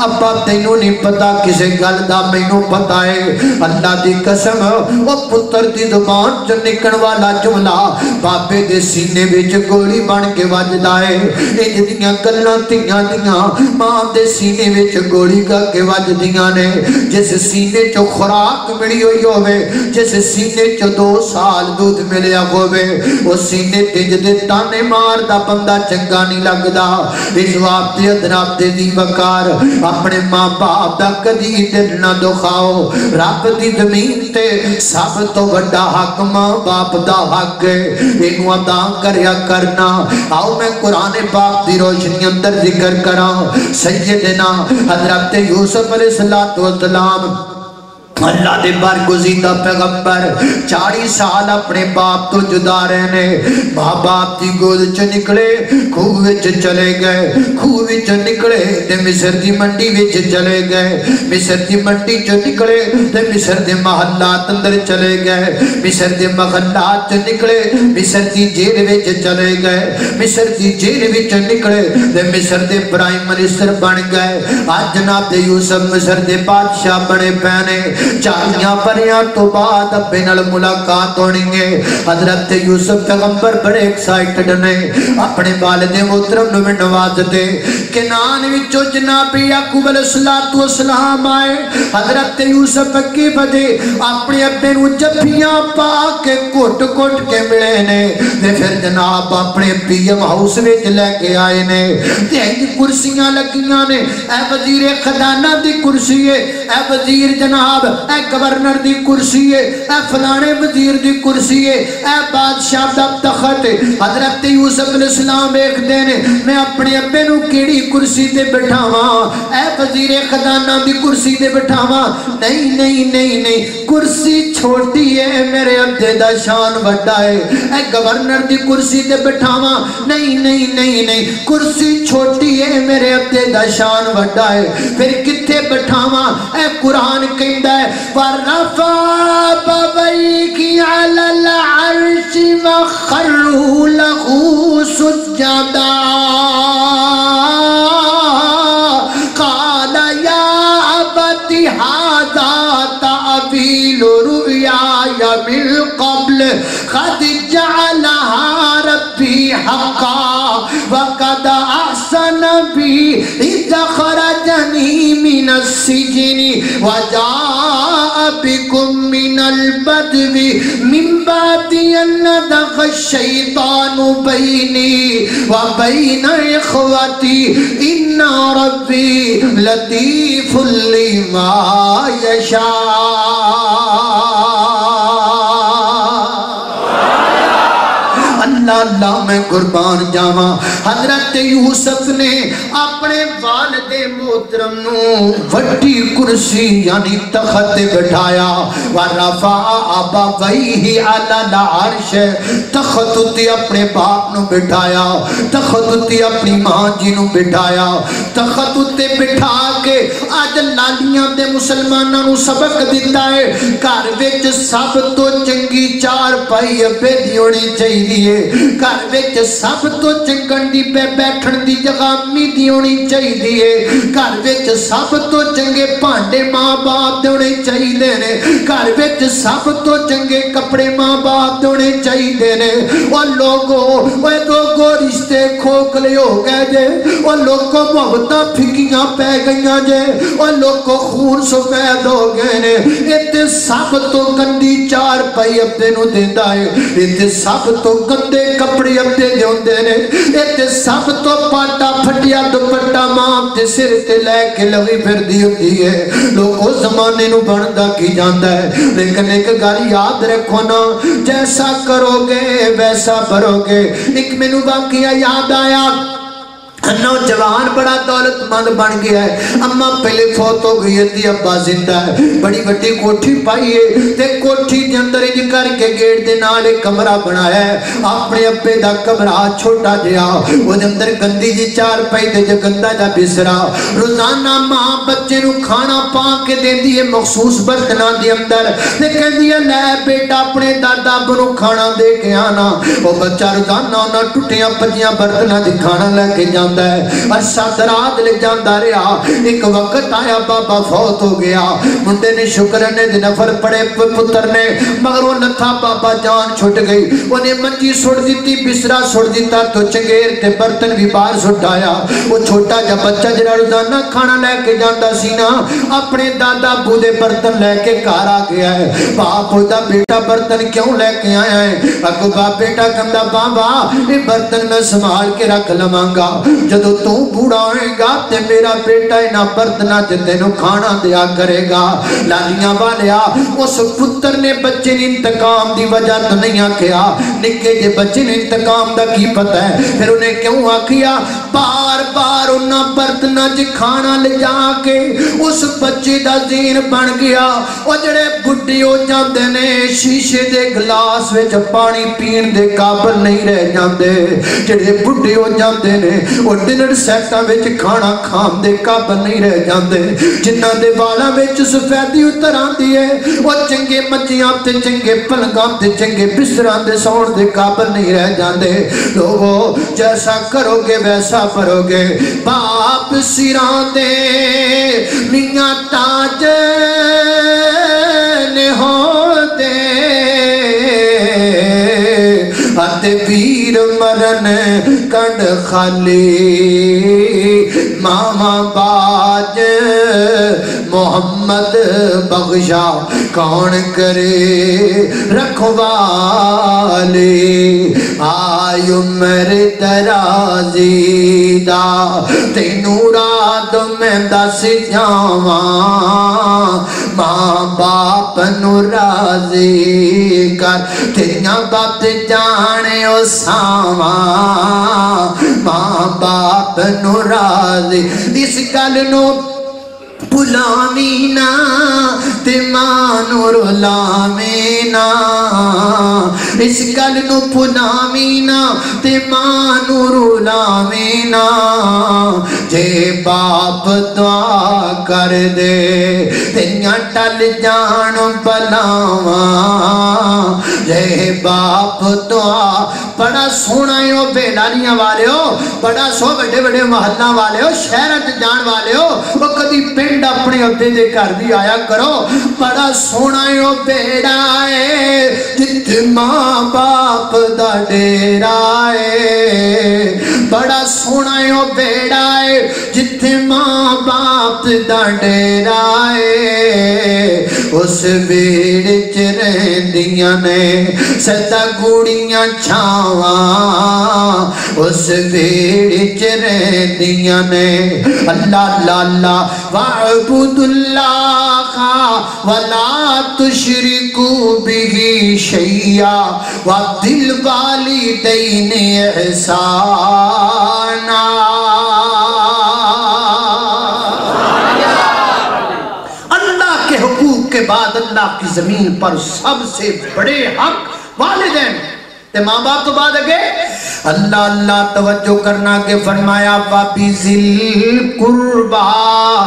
A: ابا تینوں نہیں پتا کسے گل دا مینوں پتا ہے اللہ دی قسم او پتر دی زبان چ نکلن والا جملہ بابے دے سینے وچ گولی بن کے وجدا ہے انج دیاں گلاں تیاں دیاں ماں دے سینے وچ گولی کا کے وجدیاں نے جس سینے چو خوراک ملی ہوئی ہوئے جس سینے چو 2 سال دودھ ملیا ہوئے وہ سینے تیج دے تانے مار دا بندہ چنگا نہیں لگ دا اس وقت ادراب دے دی وکار اپنے ماں باپ دا کدی دل نہ دکھاؤ رب دی زمین تے سب تو بڑا حق ماں باپ دا حق ہے انہوں ادا کریا کرنا آؤ میں قرآن پاک دی روشنی اندر ذکر کرا سیدنا حضرت یوسف علیہ السلام اللہ دے برگزیدہ پیغمبر 40 سال اپنے باپ تو جدا رہنے ماں باپ دی گود چ نکلے خوہ وچ چلے گئے خوہ وچ نکلے تے مصر دی منڈی وچ چلے گئے مصر دی منڈی چ نکلے تے مصر دے محلات اندر چلے گئے مصر دے محلات چ نکلے مصر دی جیل وچ چلے گئے مصر دی جیل وچ نکلے تے مصر دے پرائم منسٹر بن گئے آج جناب دے یوسف مصر دے بادشاہ بنے پہنے 40 بریاں تو بعد ابے نال ملاقات ہونی ہے حضرت یوسف پیغمبر بڑے ایکسائٹڈ نے اپنے والد محترم نو نواز دے کنان وچوں جناب یعقوب علیہ السلام آئے حضرت یوسف کی بدے اپنے ابے نو جفیاں پا کے کوٹ کوٹ کے ملے نے تے پھر جناب اپنے پی ایم ہاؤس وچ لے کے آئے نے تے کرسیاں لگیاں نے اے وزیر خزانہ دی کرسی ہے اے وزیر جناب اے گورنر دی کرسی ہے اے فلانے وزیر دی کرسی ہے اے بادشاہ دا تخت ہے حضرت یوسف علیہ السلام ایک دن میں اپنے ابے نو کیڑی کرسی تے بٹھاواں اے وزیر خزانہ دی کرسی تے بٹھاواں نہیں نہیں نہیں نہیں کرسی چھوٹی ہے میرے ابے دا شان بڑا ہے اے گورنر دی کرسی تے بٹھاواں نہیں نہیں نہیں نہیں کرسی چھوٹی ہے میرے ابے دا شان بڑا ہے پھر کتھے بٹھاواں اے قرآن کہندا ہے وَرَفَعَ بَوَيْكِ عَلَى الْعَرْشِ وَخَرُّوا لَهُ سُجَّدًا قَالَ يَا أَبَتِ هَذَا تَأْوِيلُ رُؤْيَايَ مِن قَبْلُ قَدْ جَعَلَهَا رَبِّي حَقًّا وَقَدْ أَحْسَنَ بِي إِذْ أَخْرَجَنِي مِنَ السِّجْنِ وَجَاءَ بِكُم مِّنَ الْبَدْوِ مِن بَعْدِ أَن نَزَغَ الشَّيْطَانُ بَيْنِي وَبَيْنَ إِخْوَتِي إِنَّ رَبِّي لَطِيفٌ لِّمَا يَشَاءُ اللہ میں قربان جاواں حضرت یوسف نے اپنے والد محترم نو وڈی کرسی یعنی تخت بٹھایا ورفع ابویہ علی العرش تخت تے اپنے باپ نو بٹھایا تخت تے اپنی ماں جی نو بٹھایا تخت تے بٹھا کے اج لالیاں دے مسلماناں نو سبق دیتا ہے گھر وچ سب تو چنگی چار پائی ابے دی ہونی چاہیے گھر وچ سب تو چنگی پہ بیٹھن دی جگہ امی دی ہونی چاہیے گھر وچ سب تو چنگے بھانڈے ماں باپ دے ہونے چاہیے نے گھر وچ سب تو چنگے کپڑے ماں باپ دے ہونے چاہیے نے او لوگو رشتے کھوکھلے ہو گئے جے او لوگو محبتاں پھکیاں پہ گئیاں جے او لوگو خون سفید ہو گئے نے ایتے سب تو گندی چار پائی اپنے نو دیندا ہے ایتے سب تو گندے کپڑے اپنے دے ہوندے نے ایتے سب تو پاٹا پھٹیا دوپٹا ماں تے سر تے لے کے لوی پھردی ہوندی ہے لوگو زمانے نو بندا کی جاندا ہے لیکن ایک گل یاد رکھو نا جیسا کرو گے ویسا بھرو گے ایک مینوں واقعہ یاد آیا نوجوان بڑا دولت مند بن گیا ہے اماں پہلے فوت ہو گئی ہے ابا زندہ ہے بڑی بڑی کوٹھی پائی ہے تے کوٹھی دے اندر انج کر کے گیٹ دے نال ایک کمرہ بنایا ہے اپنے ابے دا کمرہ چھوٹا جہا او دے اندر گندی جی چار پائی تے جو گندا جا بسترا روزانہ ماں بچے نو کھانا پا کے دیندی ہے مخصوص برتناں دے اندر تے کہندی ہے لے بیٹا اپنے دادا ابو نو کھانا دے کے آنا او بچہ روزانہ انہاں ٹٹیاں پجیاں برتناں دی کھانا لے کے جاندا عرصہ دراز لے جاندا رہا ایک وقت آیا بابا فوت ہو گیا منڈے نے شکرانے دے نفر پڑے پتر نے مگر وہ نتھا بابا جان چھٹ گئی انہیں منجی سڑ دیتی بسرا سڑ دیتا تو چنگیر تے برتن بھی باہر سٹایا وہ چھوٹا جا بچہ جڑا روزانہ کھانا لے کے جاندا سی نا اپنے دادا ابو دے برتن لے کے گھر آ گیا ہے باپ ہوتا بیٹا برتن کیوں لے کے آیا ہے اگو باپ بیٹا کہندا بابا یہ برتن میں سنبھال کے رکھ لواں گا جدو تو بوڑھا ہوئے گا تے میرا بیٹا اینا برتنا جتے نو کھانا دیا کرے گا لالیاں والیا اس پتر نے بچے نے انتقام دی وجہ تو نہیں آکھیا نکے جے بچے نے انتقام دا کی پتہ ہے پھر انہیں کیوں آکھیا بار بار انہا برتنا جے کھانا لے جا کے اس بچے دا ذہن بن گیا اور جڑے بڈی ہو جاندے نے شیشے دے گلاس وچ پانی پین دے قابل نہیں رہ جاندے جڑے بڈی ہو جاندے نے اور ڈنر سیٹاں وچ کھانا کھان دے قابل نہیں رہ جاندے جنہاں دے والاں وچ سفیدی اتر آندی ہے وہ چنگے مچیاں تے چنگے پلنگاں تے چنگے بستراں دے سون دے قابل نہیں رہ جاندے لوگو جیسا کرو گے ویسا بھرو گے باپ سراں دے میاں تاج نے ہو دے آتے پیر مرن کنڈ خالی ماما باج محمد بخشا کون کرے رکھوالے آئی عمر درازی دا تینوں رات میں دس جاواں ماں باپ نو راضی کر تیریاں بات جانے او ساواں ماں باپ نو راضی اس گل نو بلامینا تے مانو رلامینا اس گل نو بلامینا تے مانو رلامینا جے باپ دعا کر دے تیریاں ٹل جان بلاواں جے باپ دعا بڑا سونا ہے بیلاریاں والے ہو بڑا سو بڑے بڑے محلہ والے ہو شہرت جان والے ہو وہ کبھی پنڈ اپنے عبدے دے کر بھی آیا کرو بڑا سونا ہے وہ بیڑا ہے جت ماں باپ دا ڈیرا ہے بڑا سونا ہے وہ بیڑا ہے جت ماں باپ دا ڈیرا ہے اس بیڑ چرین دیاں نے ستا گوڑیاں چھاواں اس بیڑ چرین دیاں نے اللہ اللہ اللہ وَعْبُدُ اللَّهَ وَلَا تُشْرِكُوا بِهِ شَيْئًا وَبِالْوَالِدَيْنِ إِحْسَانًا اللہ کے حقوق کے بعد اللہ کی زمین پر سب سے بڑے حق والدین تے ماں باپ تو بعد اگے اللہ اللہ توجہ کرنا کے فرمایا وَبِذِلْ قُرْبَا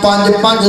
A: 5-5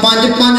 A: 5-5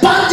A: 5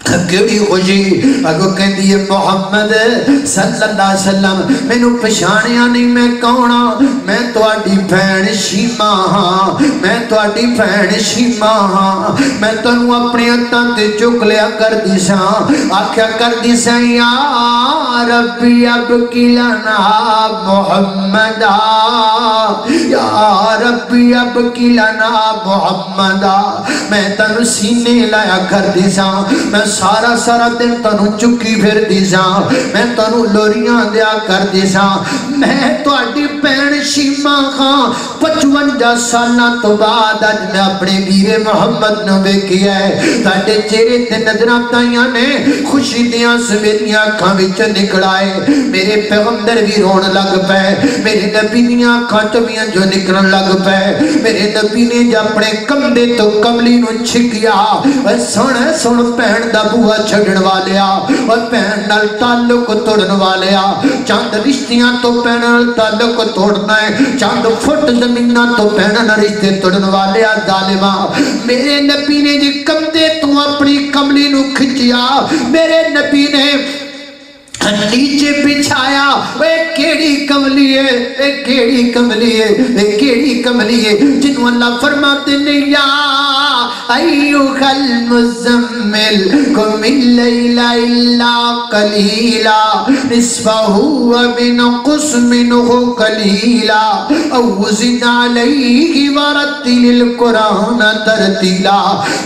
A: کیڑی خوشی اگو کہندی ہے محمد صلی اللہ علیہ وسلم مینو پہچانیا نہیں میں کون ہاں میں تواڈی بہن شیما ہاں میں تواڈی بہن شیما ہاں میں تانوں اپنے ہتھاں تے چک لیا کردی ساں آکھیا کردی ساں یا ربی اب کلنا محمد یا ربی اب کلنا محمد میں تانوں سینے لایا کردی ساں میں سارا دن تانوں چکی پھر دی ساں میں تانوں لوریاں دیا کر دی ساں میں تواڈی بہن شیما خان 55 سالاں تو بعد اج میں اپنے ویر محمد نو ویکھیا ہے تاڈے چہرے تے نظراں تائیاں نے خوشی دیاں سویریاں اکھاں وچ نکل آئے میرے پیغمبر بھی رون لگ پئے میرے نبی دیاں اکھاں چوں جو نکلن لگ پئے میرے نبی نے جب اپنے کندھے تو کملی نو چھکیا سن بہن دا بوا چھڑن والیا اور بہن نال تعلق توڑن والیا چاند رشتیاں تو بہن نال تعلق توڑنا ہے چاند فٹ زمیناں تو بہن نال رشتے توڑن والیا ظالما میرے نبی نے جی کندھے تو اپنی کملی نو کھچیا میرے نبی نے نیچے بچھایا اے کیڑی کملی ہے اے کیڑی کملی ہے اے کیڑی کملی ہے جنہوں اللہ فرماتے نے یا ایوہ المزمل قم اللیل الا قلیلا نصفہ وانقص منہ قلیلا او زد علیہ ورتل القرآن ترتیلا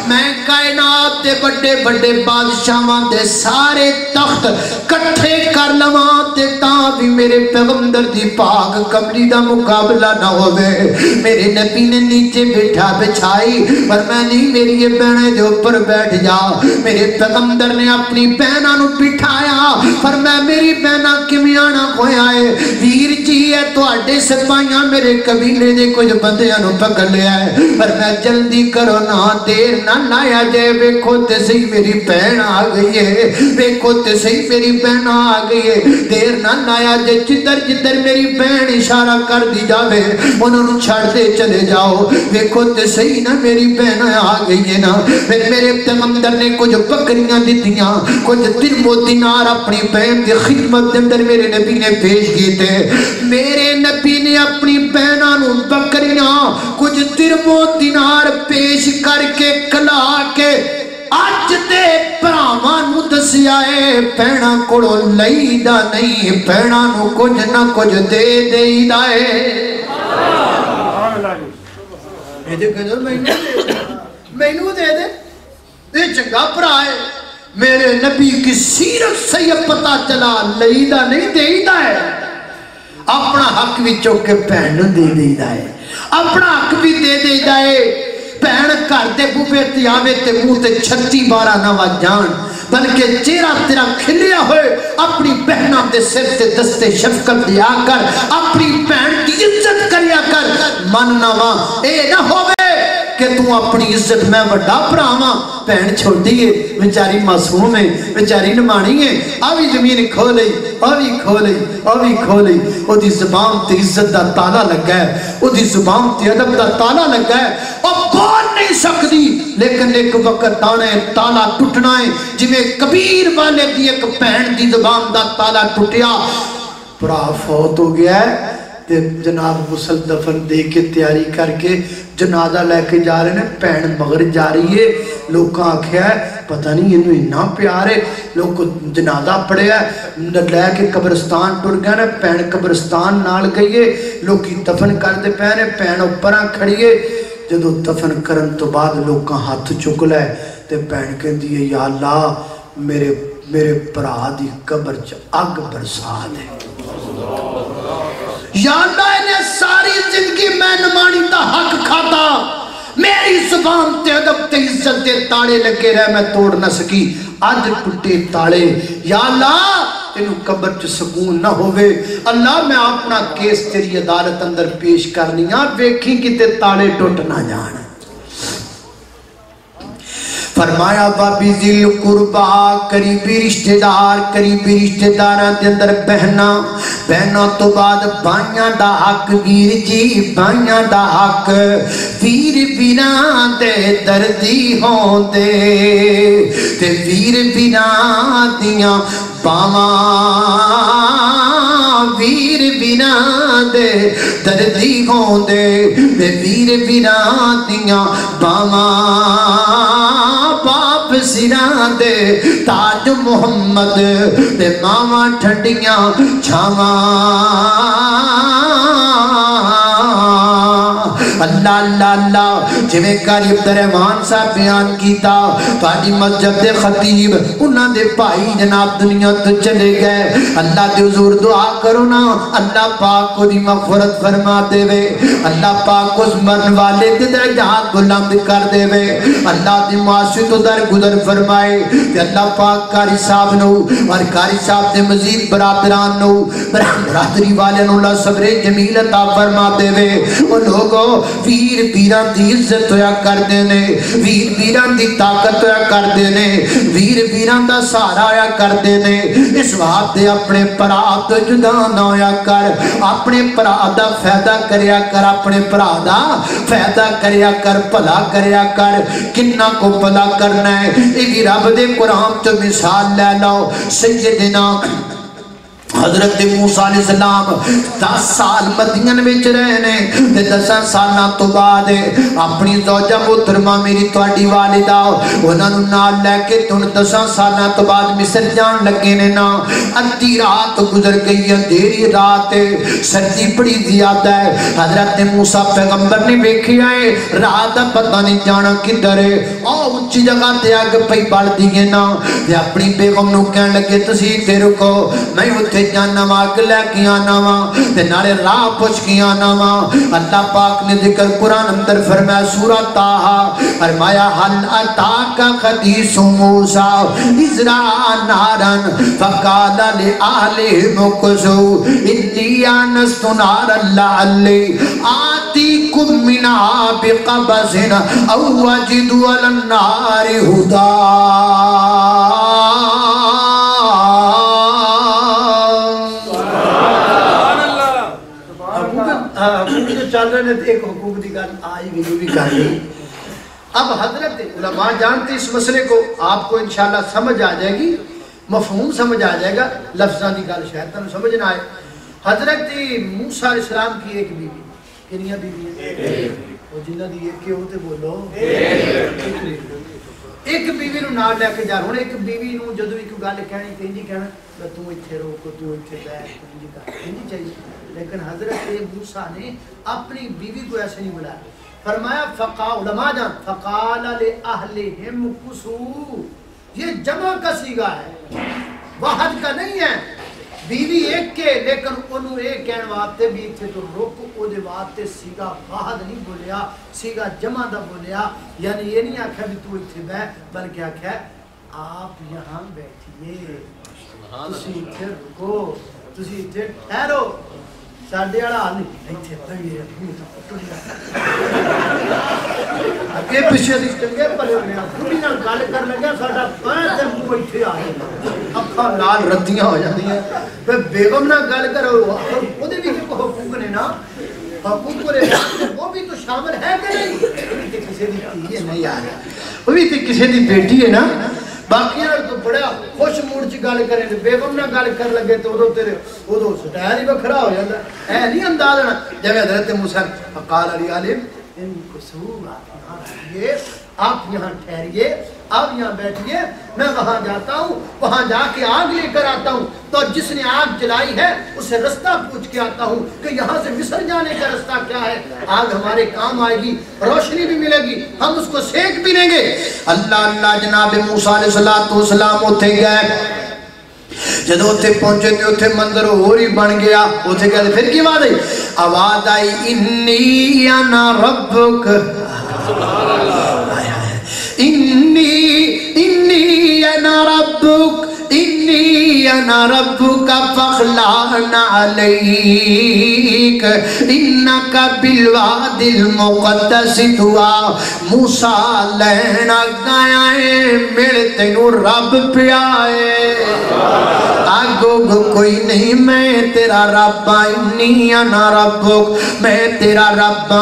A: میں کائنات دے بڑے بڑے بادشاہاں دے سارے تخت کٹھے کر لواں تے تاں بھی میرے پیغمبر دی پاک کملی دا مقابلہ نہ ہوئے میرے نبی نے نیچے بٹھا بچھائی پر میں نہیں میری یہ بہنیں جو اوپر بیٹھ جا میرے پیغمبر نے اپنی بہنہ نو بٹھایا پر میں میری بہنہ کمیانا کھویا ہے ویر جی ہے تو آڈے سپائیاں میرے قبیلے دے کچھ بندیاں نو پکڑ لیا ہے پر میں جلدی کرو نہ دیر نہ لایا جائے ویکھو تے صحیح میری بہن آ گئی ہے ویکھو تے صحیح میری بہن آ گئی ہے دیر نہ لایا جے جدر میری بہن اشارہ کر دی جاوے انہوں چھڑ دے چلے جاؤ ویکھو تے صحیح نہ میری بہن آ گئی ہے نا پھر میرے پیغمبر نے کچھ بکریاں دیتیاں کچھ درم و دینار اپنی بہن کی خدمت کے اندر میرے نبی نے پیش کی تھے میرے نبی نے اپنی بہنوں بکریاں کچھ درم و دینار پیش کر کے کلا کے اج دے پراواں نو دسیا اے بہناں کولوں لئیدا نہیں بہناں نو کچھ نہ کچھ دے دیدا اے یہ کہو مینوں دے دے یہ چنگا بھرا ہے میرے نبی کی سیرت سے یہ پتہ چلا لئیدا نہیں دیدا ہے اپنا حق بھی چوک کے بہن نو دے دیدا ہے اپنا حق بھی دے دیدا ہے بہن کر دے بوبے تے آوے تے منہ تے 36 12 نہ وجان بلکہ چہرہ تیرا کھلیا ہوئے اپنی بہنوں تے سر تے دستے شفقت دیا کر اپنی بہن کی عزت کریا کر مننا وا اے نہ ہوئے کہ تو اپنی عزت میں وڈا پراواں بہن چھوٹی ہے بیچاری معصوم ہے بیچاری نمانی ہے آوی زمین کھولئی آوی کھولئی آوی کھولئی او دی زبان تے عزت دا تالا لگا ہے او دی زبان تے ادب دا تالا لگا ہے او بول نہیں سکتی لیکن ایک وقت آنا ہے تالا ٹوٹنا ہے جویں کبیر والے دی ایک بہن دی زبان دا تالا ٹوٹیا برا فوت ہو گیا ہے جناب غسل دفن دے کے تیاری کر کے جنازہ لے کے جا رہے ہیں بہن مغر جا رہی ہے لوگ آکھیا ہے پتہ نہیں انہوں اتنا پیار ہے لوگ جنازہ پڑے ہے لے کے قبرستان ٹر گئے ہیں بہن قبرستان نال گئی ہے لوگ دفن کر دے پہنے بہن اوپراں کھڑی ہے جدو دفن کرن تو بعد لوگ ہاتھ چک لے تے بہن کہندی ہے یا اللہ میرے بھرا دی قبر چ اگ برسا دے یا اللہ انہیں ساری زندگی میں نمانی دا حق کھاتا میری زبان تے ادب تے عزت دے تاڑے لگے رہے میں توڑ نہ سکی آج ٹوٹے تاڑے یا اللہ انہوں قبر چ سکون نہ ہوئے اللہ میں اپنا کیس تیری عدالت اندر پیش کرنی آپ ویکھیں کہ تے تاڑے ٹوٹ نہ جانا فرمایا بابی ذل قربا قریبی رشتہ داران دے اندر بہنا تو بعد بھائیاں دا حق ویر جی بھائیاں دا حق ویر بینا دے دردی ہوندے تے ویر بینا دیاں باواں ویر بینا دے دردی ہوندے تے ویر بینا دیاں باواں باپ سراں دے تاج محمد تے ماواں ٹھنڈیاں چھاواں اللہ اللہ اللہ جویں قاری عبدالرحمان صاحب بیان کیتا تہاڈی مسجد دے خطیب انہاں دے بھائی جناب دنیا تو چلے گئے اللہ دے حضور دعا کرو نا اللہ پاک کو دی مغفرت فرما دے وے اللہ پاک اس مرن والے دے درجات بلند کر دے وے اللہ دی معاشی تو در گزر فرمائے کہ اللہ پاک قاری صاحب نو اور قاری صاحب دے مزید برادران نو برادری والے نو اللہ صبر جمیل عطا فرما دے وے وہ لوگوں ویر پیران دی عزت ہویا کر دینے ویر پیران دی طاقت ہویا کر دینے ویر پیران دا سہارا ہویا کر دینے اس وقت دے اپنے پرات تو جدا نہ ہویا کر اپنے پرات دا فیدہ کریا کر اپنے پرات دا فیدہ کریا کر پلا کریا کر کنہ کو پلا کرنا ہے ایک رب دے قرآن تو مثال لے لو سیدنا حضرت موسیٰ علیہ السلام 10 سال مدین وچ رہنے تے 10 سالاں تو بعد اپنی زوجہ محترمہ میری تواڈی والدہ انہاں نوں نال لے کے تن 10 سالاں تو بعد مصر جان لگے نے نا ادھی رات گزر گئی اندھیری رات سردی بڑی زیادہ ہے حضرت موسیٰ پیغمبر نے ویکھیا ہے رات دا پتہ نہیں جانا کدھر ہے او اونچی جگہ تے اگ پئی بل دیے نا تے اپنی بیگم نوں کہن لگے تسی تے رکو میں اوتھے جانا اگ لے کے آنا وا تے نالے راہ پوچھ کے آنا وا اللہ پاک نے ذکر قرآن اندر فرمایا سورہ طٰہٰ فرمایا حل اتاک حدیث موسیٰ اذ رأى نارا فقال لأهلهم امكثوا إني آنست نارا لعلي آتيكم منها بقبس أو أجد على النار هدى چل رہے ہیں ایک حقوق دی گل آئی گئی بھی کر لی اب حضرت علماء جانتے اس مسئلے کو آپ کو انشاءاللہ سمجھ آ جائے گی مفہوم سمجھ آ جائے گا لفظاں دی گل شاید تمہیں سمجھ نہ آئے حضرت موسیٰ علیہ السلام کی ایک بیوی کنیاں بیوی ہیں وہ جنہ دی ایک کے ہوتے بولو ایک بیوی نو نال لے کے جا رہا ہوں ایک بیوی نو جدو ایک گل کہنی کہیں کہنا تو اتنے روکو تو اتنے بیٹھ کہیں چاہیے لیکن حضرت موسیٰ نے اپنی بیوی کو ایسے نہیں بلایا فرمایا علماء جان فقال لأہلہم امکثوا یہ جمع کا صیغہ ہے واحد کا نہیں ہے بیوی ایک کے لیکن انہوں ایک کہنے واسطے بھی تھے تو رک او دے واسطے صیغہ واحد نہیں بولیا صیغہ جمع دا بولیا یعنی یہ نہیں آکھا بھی تو اتنے بیٹھ بلکہ آکھا آپ یہاں بیٹھیے تسی اتنے رکو تسی اتنے ٹھہرو ساڈے والا حال نہیں اتنے تگی اگے پیچھے دی چنگے پلے ہونے بڑھی نال گل کر لگا ساڈا پیر تے منہ اتنے آ گیا اکھاں نال ردیاں ہو جاندیاں تے بیگم نال گل کرو او دے وچ کو حقوق نے نا حقوق کو وہ بھی تو شامل ہے کہ نہیں کسی دی دھی ہے نہیں آ رہا وہ بھی تے کسی دی بیٹی ہے نا باقی تو بڑا خوش موڈ چ گل کریں بیگم نہ گل کر لگے تو ادو تیرے ادو سٹائل ہی وکھرا ہو جاتا ہے نہیں انداز ہونا جب حضرت موسیٰ فقال لعالم امکثوا آپ یہاں ٹھہریے آپ یہاں بیٹھیے میں وہاں جاتا ہوں وہاں جا کے آگ لے کر آتا ہوں تو جس نے آگ جلائی ہے اسے رستہ پوچھ کے آتا ہوں کہ یہاں سے مصر جانے کا رستہ کیا ہے آگ ہمارے کام آئے گی روشنی بھی ملے گی ہم اس کو سیک بھی لیں گے اللہ اللہ جناب موسیٰ علیہ السلام اٹھے گئے جدو اتنے پہنچے تھے اتنے منظر اور ہی بن گیا اتنے کہتے پھر کی بات آئی آواز آئی انی انا ربک انی انا ربک انی انا ربک فاخلعن علیک انک بالواد المقدس طوی موسیٰ لینا گیا ہے میرے تینوں رب پیائے آگو کوئی نہیں میں تیرا رب انی انا ربک میں تیرا رب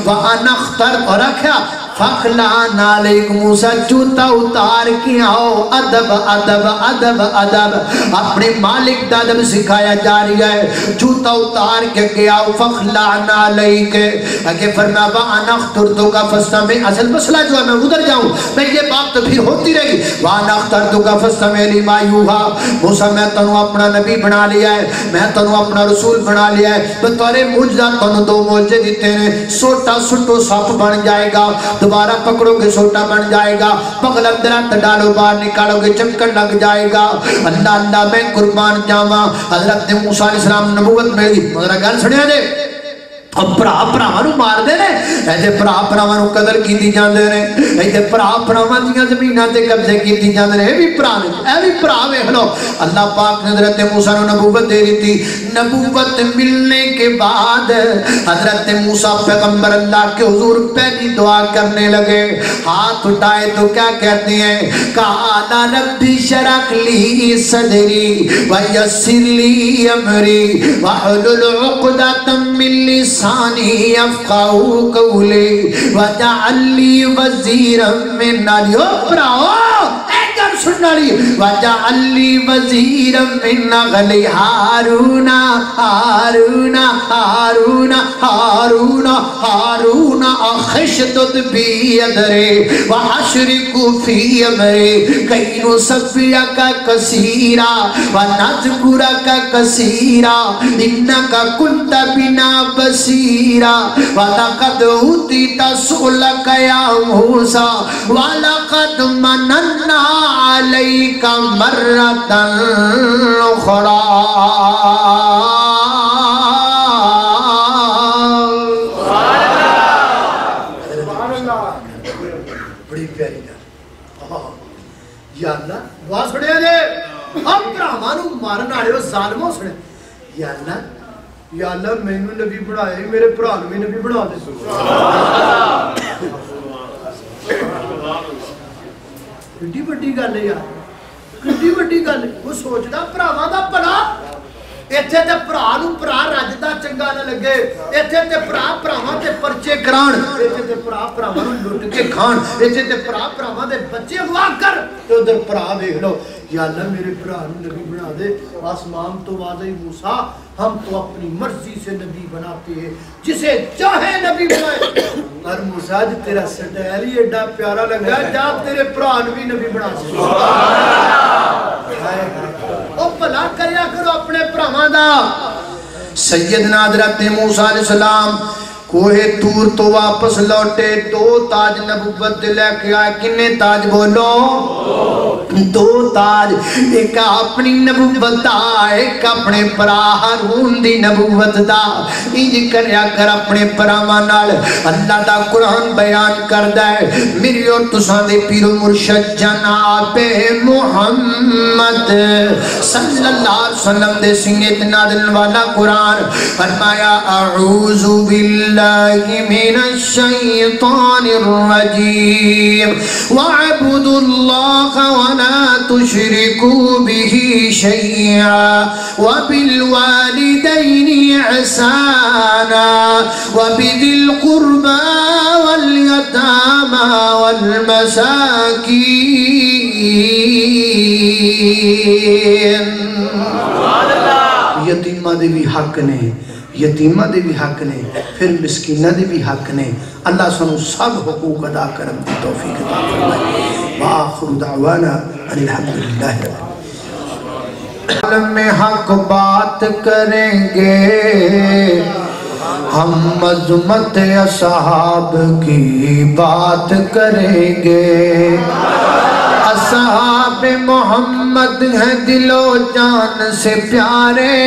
A: وانا اختر اور رکھا فخلعنا علیک موسیٰ جوتا اتار کے آؤ ادب ادب ادب ادب اپنے مالک دا ادب سکھایا جا رہی ہے جوتا اتار کے آؤ فخلعنا علیک اگے فرمایا وَأَنَا اخْتَرْتُكَ فَاسْتَمِعْ اصل مسئلہ جو ہے میں ادھر جاؤں میں یہ بات تو پھر ہوتی رہی وَأَنَا اخْتَرْتُكَ فَاسْتَمِعْ لِمَا يُوحَىٰ موسیٰ میں تنو اپنا نبی بنا لیا ہے میں تنو اپنا رسول بنا لیا ہے بطور معجزہ تنو دو معجزے دیتے ہیں سوٹا سٹو سپ بن جائے گا دوبارہ پکڑو گے سوٹا بن جائے گا پگلب درات ڈالو باہر نکالو گے چمکن لگ جائے گا اللہ اللہ میں قربان جاواں حضرت موسیٰ علیہ السلام نبوت ملی مگر گل سنیا دے اب پراوانو مار دے نے ایسے پراوانو قدر کی دی جاندے نے ایسے پراوان دیاں زمیناں تے قبضے کی دی جاندے نے اے بھی ویکھ لو اللہ پاک نے حضرت موسیٰ نے نبوت دے دی تھی نبوت ملنے کے بعد حضرت موسیٰ پیغمبر اللہ کے حضور پہلی دعا کرنے لگے ہاتھ اٹھائے تو کیا کہتے ہیں قَالَ رَبِّ اشْرَحْ لِي صَدْرِي وَيَسِّرْ لِي أَمْرِي وَاحْلُلْ عُقْدَةً مِّن لِّسَانِي يفقهوا قولي واجعل لي وزيرا من أهلي واجعل لي وزيرا من أهلي هارون هارون هارون هارون هارون أخي اشدد بي أزري وأشركه في أمري كي نسبحك كثيرا ونذكرك كثيرا إنك كنت بنا بصيرا ولقد أوتيت سؤلك يا موسى ولقد مننا عليك مرة أخرى بڑی پیاری گل یا اللہ دعا سنیا جے اب برہمانو مارن والے ہو ظالموں سنے یا اللہ میں نے نبی بنایا میرے بھرا نے نبی بنا دے کڈی وڈی گل ہے یار کڈی وڈی گل وہ سوچدا بھراواں دا بھلا ایتھے تے بھرا نوں بھرا رجدا چنگا نہ لگے ایتھے تے بھرا بھراواں تے پرچے کران ایتھے تے بھرا بھراواں نوں لٹ کے کھان ایتھے تے بھرا بھراواں دے بچے اغوا کر تے ادھر بھرا ویکھ لو یا اللہ میرے بھرا نوں نبی بنا دے آسمان تو واضح موسیٰ ہم تو اپنی مرضی سے نبی بناتے ہیں جسے چاہے نبی بنائے اور موسیٰ جی تیرا سٹائل ہی ایڈا پیارا لگا جا تیرے بھرا نوں بھی نبی بنا سکتے او بھلا کریا کرو اپنے بھراواں دا سیدنا حضرت موسیٰ علیہ السلام کوہ طور تو واپس لوٹے دو تاج نبوت لے کے آئے کنے تاج بولو دو تاج ایک اپنی نبوت دا ایک اپنے پرا ہارون دی نبوت دا انج کریا کر اپنے پراواں نال اللہ دا قرآن بیان کردا ہے میری اور تساں دے پیر و مرشد جناب محمد صلی اللہ علیہ وسلم دے سینے تے نازل والا قرآن فرمایا اعوذ باللہ من الشيطان الرجيم واعبدوا الله ولا تشركوا به شيئا وبالوالدين إحسانا وبذي القربى واليتامى والمساكين یتیمہ دے بھی حق نے یتیمہ دے بھی حق نے پھر مسکینہ دے بھی حق نے اللہ سنو سب حقوق ادا کرم دی توفیق عطا فرمائے وآخر دعوانا ان الحمدللہ عالم میں حق بات کریں گے ہم عظمت اصحاب کی بات کریں گے اصحاب محمد ہیں دل و جان سے پیارے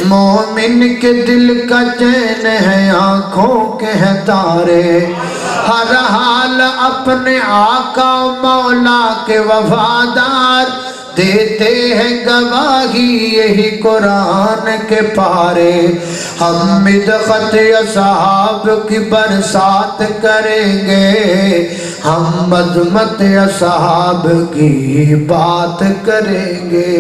A: مومن کے دل کا چین ہے آنکھوں کے ہیں تارے ہر حال اپنے آقا مولا کے وفادار دیتے ہیں گواہی یہی قرآن کے پارے ہم مدحت اصحاب کی برسات کریں گے ہم عظمت اصحاب کی بات کریں گے